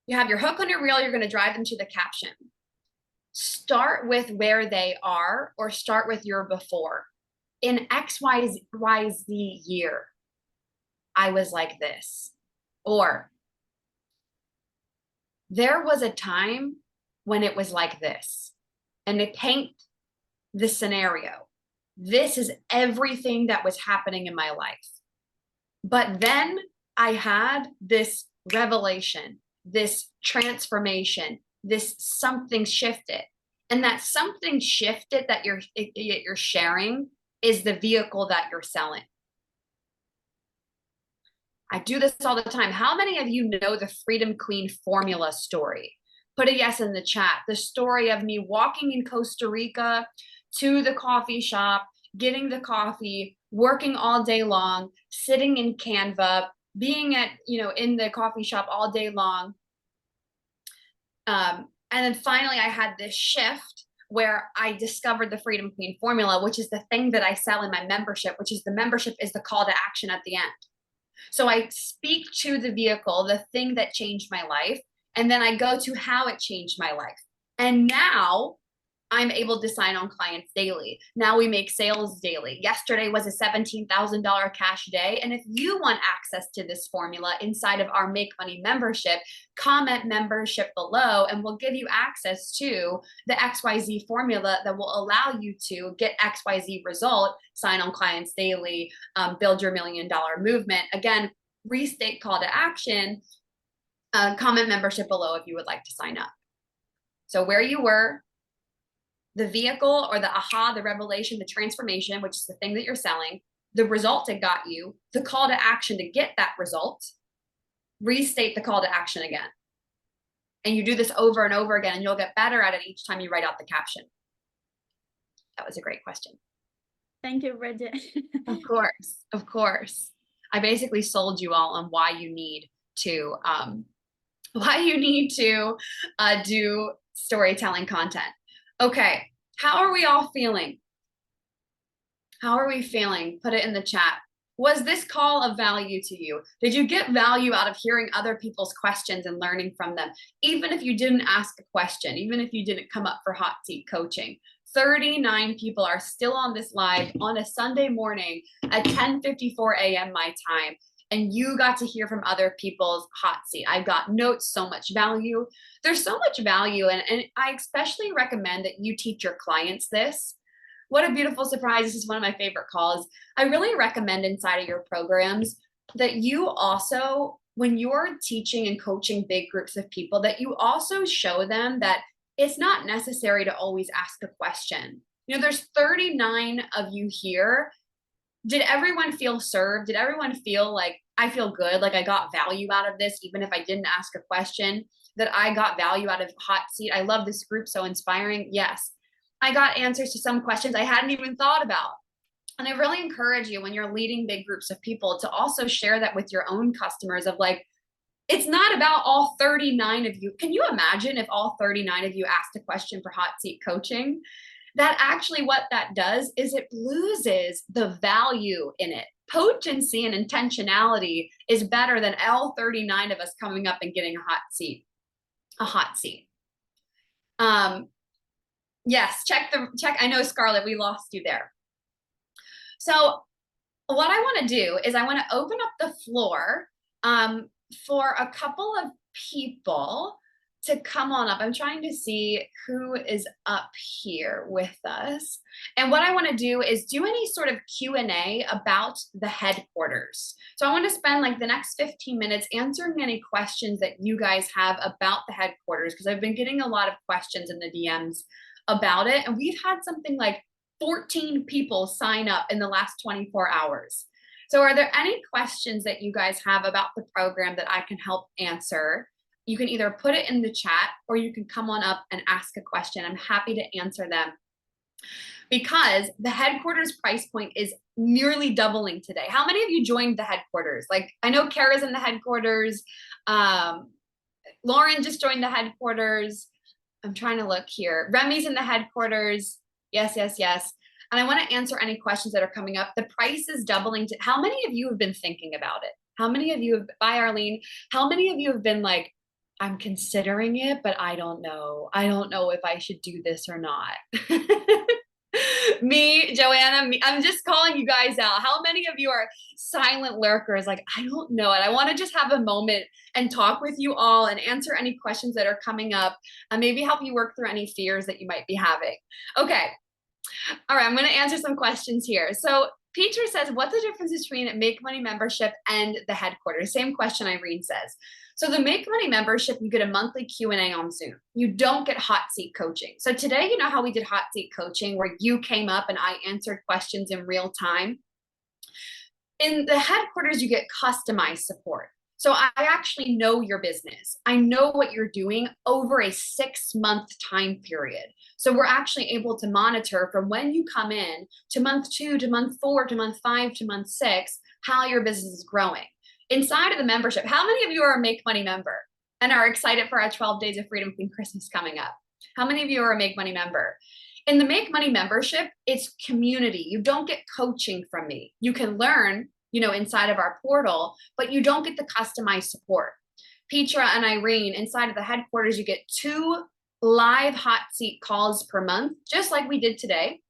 You have your hook on your reel, you're going to drive them to the caption. Start with where they are, or start with your before. In XYZ year, I was like this. Or there was a time when it was like this. And they paint the scenario. This is everything that was happening in my life. But then I had this revelation, this transformation, this something shifted. And that something shifted that you're sharing is the vehicle that you're selling. I do this all the time. How many of you know the Freedom Queen formula story? Put a yes in the chat. The story of me walking in Costa Rica to the coffee shop, getting the coffee, working all day long, sitting in Canva, being in the coffee shop all day long. And then finally I had this shift where I discovered the Freedom Queen formula, which is the thing that I sell in my membership, which is the membership is the call to action at the end. So I speak to the vehicle, the thing that changed my life, and then I go to how it changed my life. And now I'm able to sign on clients daily. Now we make sales daily. Yesterday was a $17,000 cash day. And if you want access to this formula inside of our Make Money membership, comment membership below and we'll give you access to the XYZ formula that will allow you to get XYZ result, sign on clients daily, build your $1 million movement. Again, restate call to action, comment membership below if you would like to sign up. So where you were, the vehicle or the aha, the revelation, the transformation, which is the thing that you're selling, the result it got you, the call to action to get that result, restate the call to action again. And you do this over and over again, and you'll get better at it each time you write out the caption. That was a great question. Thank you, Bridget. Of course, of course. I basically sold you all on why you need to do storytelling content. Okay, how are we all feeling? How are we feeling? Put it in the chat. Was this call of value to you? Did you get value out of hearing other people's questions and learning from them? Even if you didn't ask a question, even if you didn't come up for hot seat coaching, 39 people are still on this live on a Sunday morning at 10:54 a.m. my time. And you got to hear from other people's hot seat. I got notes, so much value. There's so much value. And I especially recommend that you teach your clients this. What a beautiful surprise. This is one of my favorite calls. I really recommend inside of your programs that you also, when you're teaching and coaching big groups of people, that you also show them that it's not necessary to always ask a question. You know, there's 39 of you here. Did everyone feel served? Did everyone feel like, I feel good, like I got value out of this, even if I didn't ask a question, that I got value out of hot seat? I love this group, so inspiring. Yes, I got answers to some questions I hadn't even thought about. And I really encourage you when you're leading big groups of people to also share that with your own customers of like, it's not about all 39 of you. Can you imagine if all 39 of you asked a question for hot seat coaching? That actually what that does is it loses the value in it. Potency and intentionality is better than all 39 of us coming up and getting a hot seat. Yes, check. I know, Scarlett, we lost you there. So what I want to do is I want to open up the floor for a couple of people to come on up. I'm trying to see who is up here with us. And what I want to do is do any sort of Q&A about the headquarters. So I want to spend like the next 15 minutes answering any questions that you guys have about the headquarters, because I've been getting a lot of questions in the DMs about it. And we've had something like 14 people sign up in the last 24 hours. So are there any questions that you guys have about the program that I can help answer? You can either put it in the chat or you can come on up and ask a question. I'm happy to answer them because the headquarters price point is nearly doubling today. How many of you joined the headquarters? Like, I know Kara's in the headquarters. Lauren just joined the headquarters. I'm trying to look here. Remy's in the headquarters. Yes, yes, yes. And I want to answer any questions that are coming up. The price is doubling. How many of you have been thinking about it? How many of you have, bye Arlene, how many of you have been like, I'm considering it, but I don't know. I don't know if I should do this or not. Me, Joanna, I'm just calling you guys out. How many of you are silent lurkers? Like, I don't know it. I want to just have a moment and talk with you all and answer any questions that are coming up and maybe help you work through any fears that you might be having. Okay. All right. I'm going to answer some questions here. So Peter says, what's the difference between a Make Money membership and the headquarters? Same question Irene says. So the Make Money membership, you get a monthly Q&A on Zoom. You don't get hot seat coaching. So today, you know how we did hot seat coaching where you came up and I answered questions in real time? In the headquarters, you get customized support. So I actually know your business. I know what you're doing over a 6-month time period. So we're actually able to monitor from when you come in to month 2 to month 4 to month 5 to month 6, how your business is growing. Inside of the membership, how many of you are a Make Money member and are excited for our 12 Days of Freedom Queen Christmas coming up? How many of you are a Make Money member? In the Make Money membership, it's community. You don't get coaching from me. You can learn inside of our portal, but you don't get the customized support. Petra and Irene, inside of the headquarters, you get 2 live hot seat calls per month, just like we did today.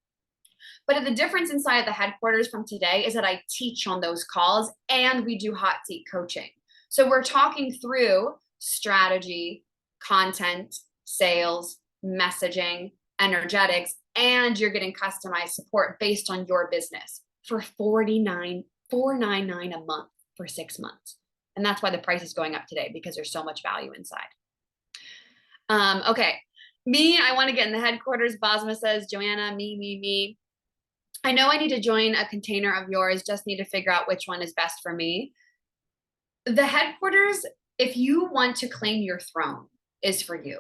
But the difference inside of the headquarters from today is that I teach on those calls and we do hot seat coaching. So we're talking through strategy, content, sales, messaging, energetics, and you're getting customized support based on your business for $499 a month for 6 months. And that's why the price is going up today, because there's so much value inside. Okay. Me, I want to get in the headquarters. Bosma says, Joanna, me. I know I need to join a container of yours, just need to figure out which one is best for me. The headquarters, if you want to claim your throne, is for you.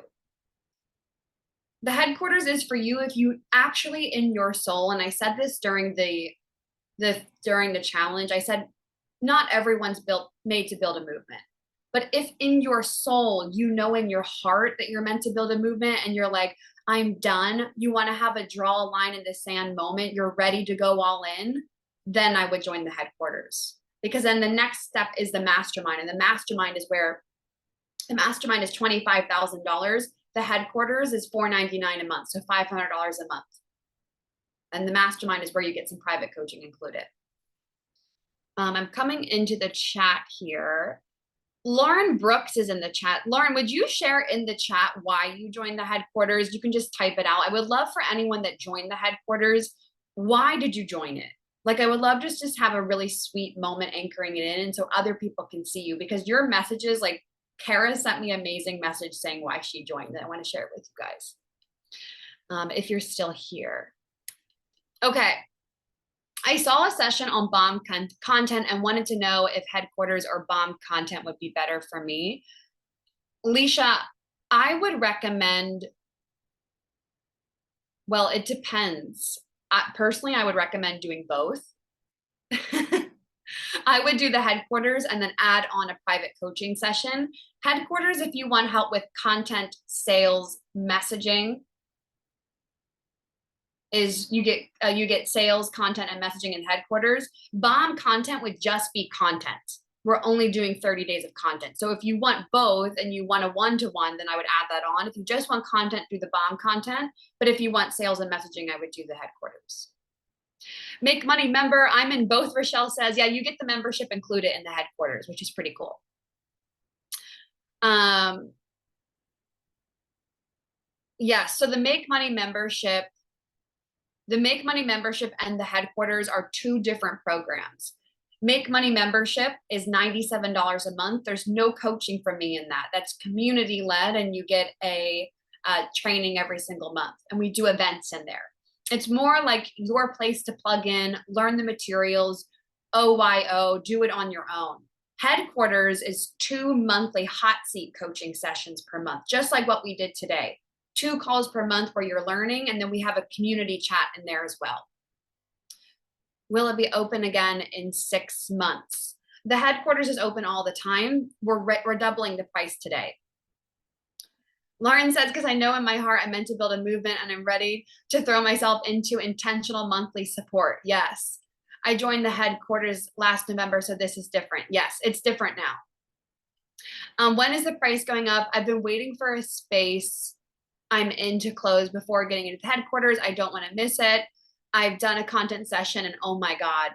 The headquarters is for you if you actually in your soul, and I said this during the challenge, I said, not everyone's made to build a movement. But if in your soul, in your heart that you're meant to build a movement and you're like, I'm done, you want to have a draw a line in the sand moment, you're ready to go all in, then I would join the headquarters. Because then the next step is the mastermind. And the mastermind is $25,000. The headquarters is $499 a month, so $500 a month. And the mastermind is where you get some private coaching included. I'm coming into the chat here. Lauren Brooks is in the chat. Lauren, would you share in the chat why you joined the headquarters? You can just type it out. I would love for anyone that joined the headquarters, why did you join it? Like, I would love to just have a really sweet moment anchoring it in, and so other people can see you, because your messages, like Kara sent me an amazing message saying why she joined, and I want to share it with you guys. If you're still here. Okay. I saw a session on bomb content and wanted to know if headquarters or bomb content would be better for me. Leisha, I would recommend, well, it depends. Personally, I would recommend doing both. I would do the headquarters and then add on a private coaching session. Headquarters, if you want help with content, sales, messaging, is you get sales, content, and messaging in headquarters. Bomb content would just be content. We're only doing 30 days of content. So if you want both and you want a one-to-one, then I would add that on. If you just want content, do the bomb content. But if you want sales and messaging, I would do the headquarters. Make Money member, I'm in both. Rochelle says, yeah, you get the membership included in the headquarters, which is pretty cool. Yeah, so the Make Money membership, and the headquarters are 2 different programs. Make Money membership is $97 a month. There's no coaching from me in that. That's community led, and you get a training every single month, and we do events in there. It's more like your place to plug in, learn the materials, OYO, do it on your own. Headquarters is 2 monthly hot seat coaching sessions per month, just like what we did today. 2 calls per month where you're learning, and then we have a community chat in there as well. Will it be open again in 6 months? The headquarters is open all the time. We're doubling the price today. Lauren says, because I know in my heart I meant to build a movement and I'm ready to throw myself into intentional monthly support. Yes. I joined the headquarters last November, so this is different. Yes, it's different now. When is the price going up? I've been waiting for a space I'm in to close before getting into the headquarters. I don't want to miss it. I've done a content session and oh my God,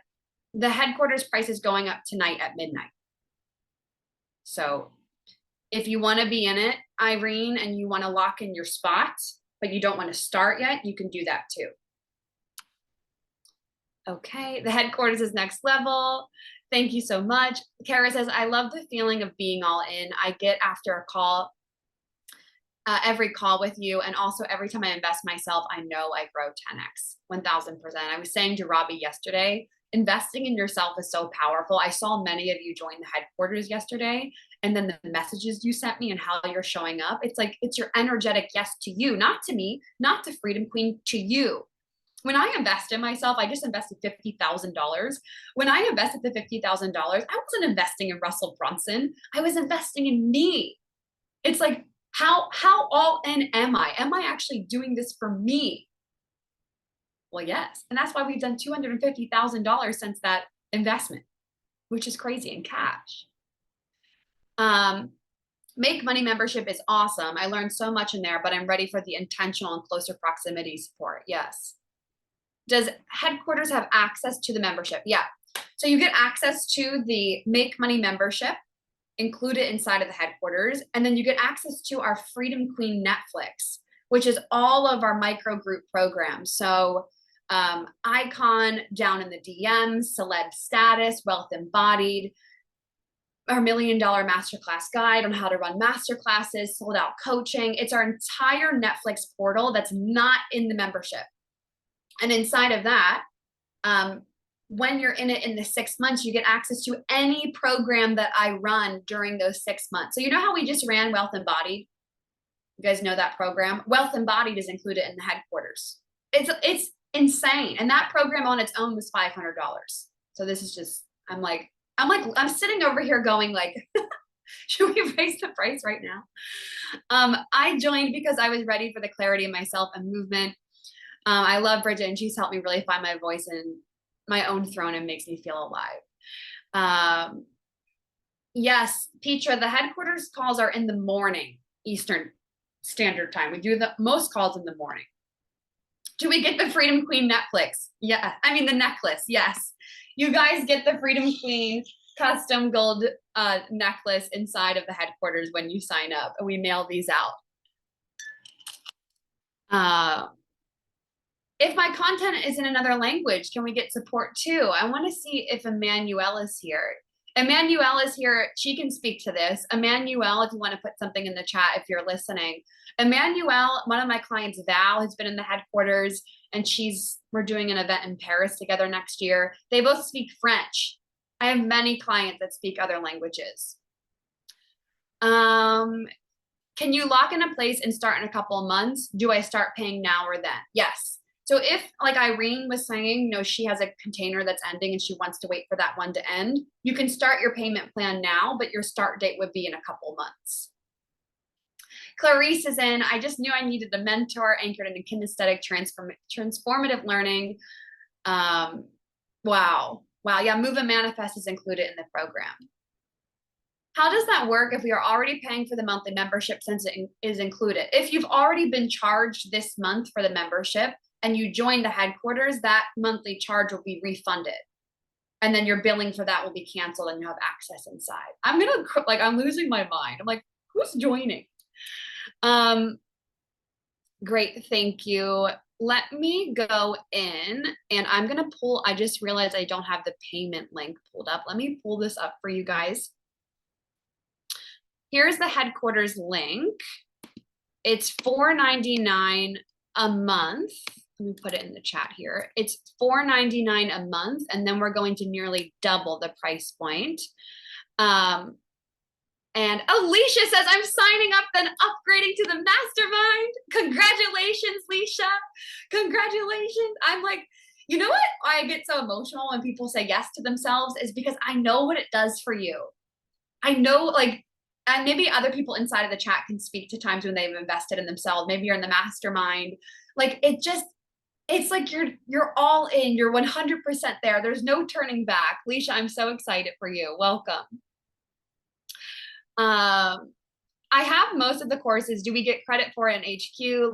the headquarters price is going up tonight at midnight. So if you want to be in it, Irene, and you want to lock in your spot, but you don't want to start yet, you can do that too. Okay, the headquarters is next level. Thank you so much. Kara says, I love the feeling of being all in. I get after a call, every call with you, and also every time I invest myself, I know I grow 10x, 1000%. I was saying to Robbie yesterday, investing in yourself is so powerful. I saw many of you join the headquarters yesterday, and then the messages you sent me and how you're showing up. It's like, it's your energetic yes to you, not to me, not to Freedom Queen, to you. When I invest in myself, I just invested $50,000. When I invested the $50,000, I wasn't investing in Russell Brunson. I was investing in me. It's like, how all in am I? Am I actually doing this for me? Well, yes. And that's why we've done $250,000 since that investment. which is crazy, in cash. Make Money membership is awesome. I learned so much in there, but I'm ready for the intentional and closer proximity support. Yes. Does headquarters have access to the membership? Yeah. So you get access to the Make Money membership, included inside of the headquarters. And then you get access to our Freedom Queen Netflix, which is all of our micro group programs. So Icon, Down in the DMs, Celeb Status, Wealth Embodied, our $1 Million Masterclass Guide on how to run masterclasses, Sold Out Coaching. It's our entire Netflix portal that's not in the membership. And inside of that, when you're in it in the 6 months, you get access to any program that I run during those 6 months. So you know how we just ran Wealth Embodied? You guys know that program? Wealth Embodied is included in the headquarters. It's insane. And that program on its own was $500. So this is just, I'm sitting over here going like, should we raise the price right now? I joined because I was ready for the clarity of myself and movement. I love Bridget, and she's helped me really find my voice and my own throne and makes me feel alive. Yes, Petra, the headquarters calls are in the morning, Eastern Standard Time. We do the most calls in the morning. Do we get the Freedom Queen Netflix? Yeah, I mean the necklace, yes. You guys get the Freedom Queen custom gold necklace inside of the headquarters when you sign up, and we mail these out. If my content is in another language, can we get support too? I want to see if Emmanuel is here. Emmanuel is here. She can speak to this. Emmanuel, if you want to put something in the chat, if you're listening. Emmanuel, one of my clients, Val, has been in the headquarters, and we're doing an event in Paris together next year. They both speak French. I have many clients that speak other languages. Can you lock in a place and start in a couple of months? Do I start paying now or then? Yes. So if, like Irene was saying, she has a container that's ending and she wants to wait for that one to end, you can start your payment plan now, but your start date would be in a couple months. Clarice is in. I just knew I needed a mentor anchored in kinesthetic transformative learning. Wow. Yeah, Move and Manifest is included in the program. How does that work if we are already paying for the monthly membership since it is included? If you've already been charged this month for the membership and you join the headquarters, that monthly charge will be refunded. And then your billing for that will be canceled and you have access inside. I'm losing my mind. I'm like, who's joining? Great, thank you. Let me go in and I'm gonna pull, I just realized I don't have the payment link pulled up. Let me pull this up for you guys. Here's the headquarters link. It's $4.99 a month. Let me put it in the chat here. It's $4.99 a month, and then we're going to nearly double the price point. And Alicia says, I'm signing up, then upgrading to the mastermind. Congratulations, Leisha. Congratulations. I'm like, you know what? I get so emotional when people say yes to themselves is because I know what it does for you. I know, and maybe other people inside of the chat can speak to times when they've invested in themselves. Maybe you're in the mastermind. It's like you're all in, you're 100% there. There's no turning back. Leisha, I'm so excited for you. Welcome. I have most of the courses. Do we get credit for it in HQ?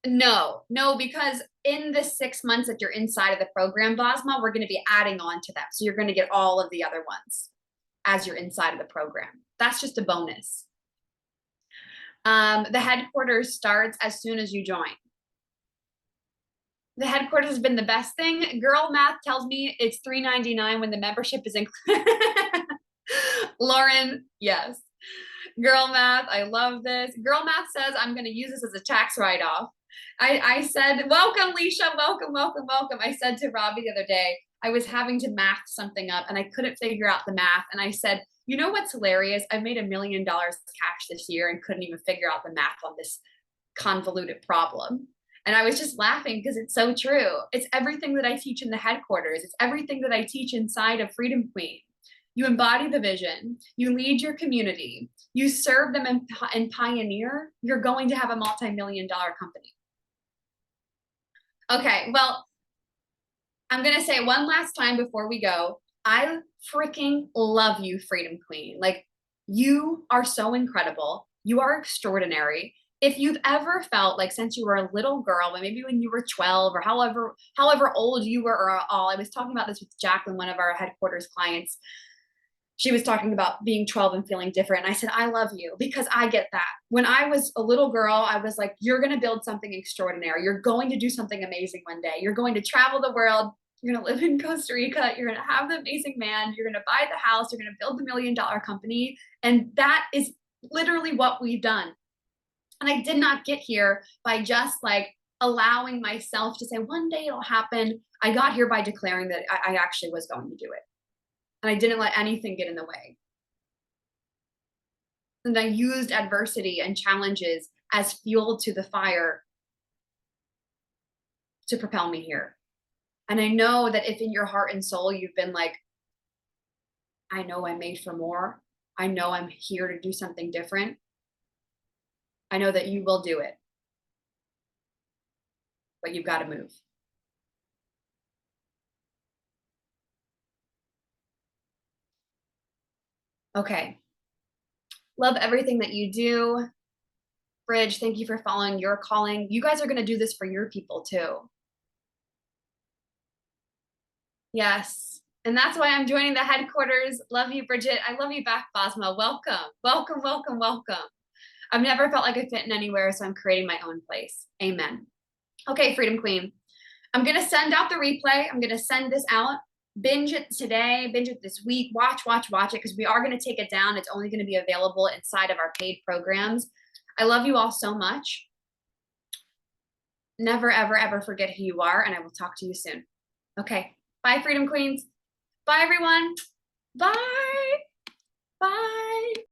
No, because in the 6 months that you're inside of the program, Blasma, we're going to be adding on to them. So you're going to get all of the other ones as you're inside of the program. That's just a bonus. The headquarters starts as soon as you join. The headquarters has been the best thing. Girl Math tells me it's $3.99 when the membership is included. Lauren, yes. Girl Math, I love this. Girl Math says I'm going to use this as a tax write-off. I said, welcome, Leisha, welcome. I said to Robbie the other day, I was having to math something up and I couldn't figure out the math. And I said, you know what's hilarious? I made $1 million cash this year and couldn't even figure out the math on this convoluted problem. And I was just laughing because it's so true. It's everything that I teach in the headquarters. It's everything that I teach inside of Freedom Queen. You embody the vision, you lead your community, you serve them and pioneer, you're going to have a multi-million-dollar company. Okay, well, I'm going to say one last time before we go, I freaking love you, Freedom Queen. Like, you are so incredible. You are extraordinary. If you've ever felt like since you were a little girl, maybe when you were 12 or however old you were or all, I was talking about this with Jacqueline, one of our headquarters clients. She was talking about being 12 and feeling different. And I said, I love you because I get that. When I was a little girl, I was like, you're going to build something extraordinary. You're going to do something amazing one day. You're going to travel the world. You're going to live in Costa Rica. You're going to have the amazing man. You're going to buy the house. You're going to build the $1 million company. And that is literally what we've done. And I did not get here by just like allowing myself to say, one day it'll happen. I got here by declaring that I actually was going to do it. And I didn't let anything get in the way. And I used adversity and challenges as fuel to the fire to propel me here. And I know that if in your heart and soul you've been like, I know I'm made for more. I know I'm here to do something different. I know that you will do it. But you've got to move. Okay. Love everything that you do. Bridge, thank you for following your calling. You guys are going to do this for your people too. Yes. And that's why I'm joining the headquarters. Love you, Bridget. I love you back, Bosma. Welcome. Welcome, welcome, welcome. I've never felt like I fit in anywhere, so I'm creating my own place. Amen. Okay, Freedom Queen. I'm going to send out the replay. I'm going to send this out. Binge it today, binge it this week, watch it, because we are going to take it down. It's only going to be available inside of our paid programs. I love you all so much. Never, ever, ever forget who you are, and I will talk to you soon. Okay, bye, Freedom Queens. Bye, everyone. Bye.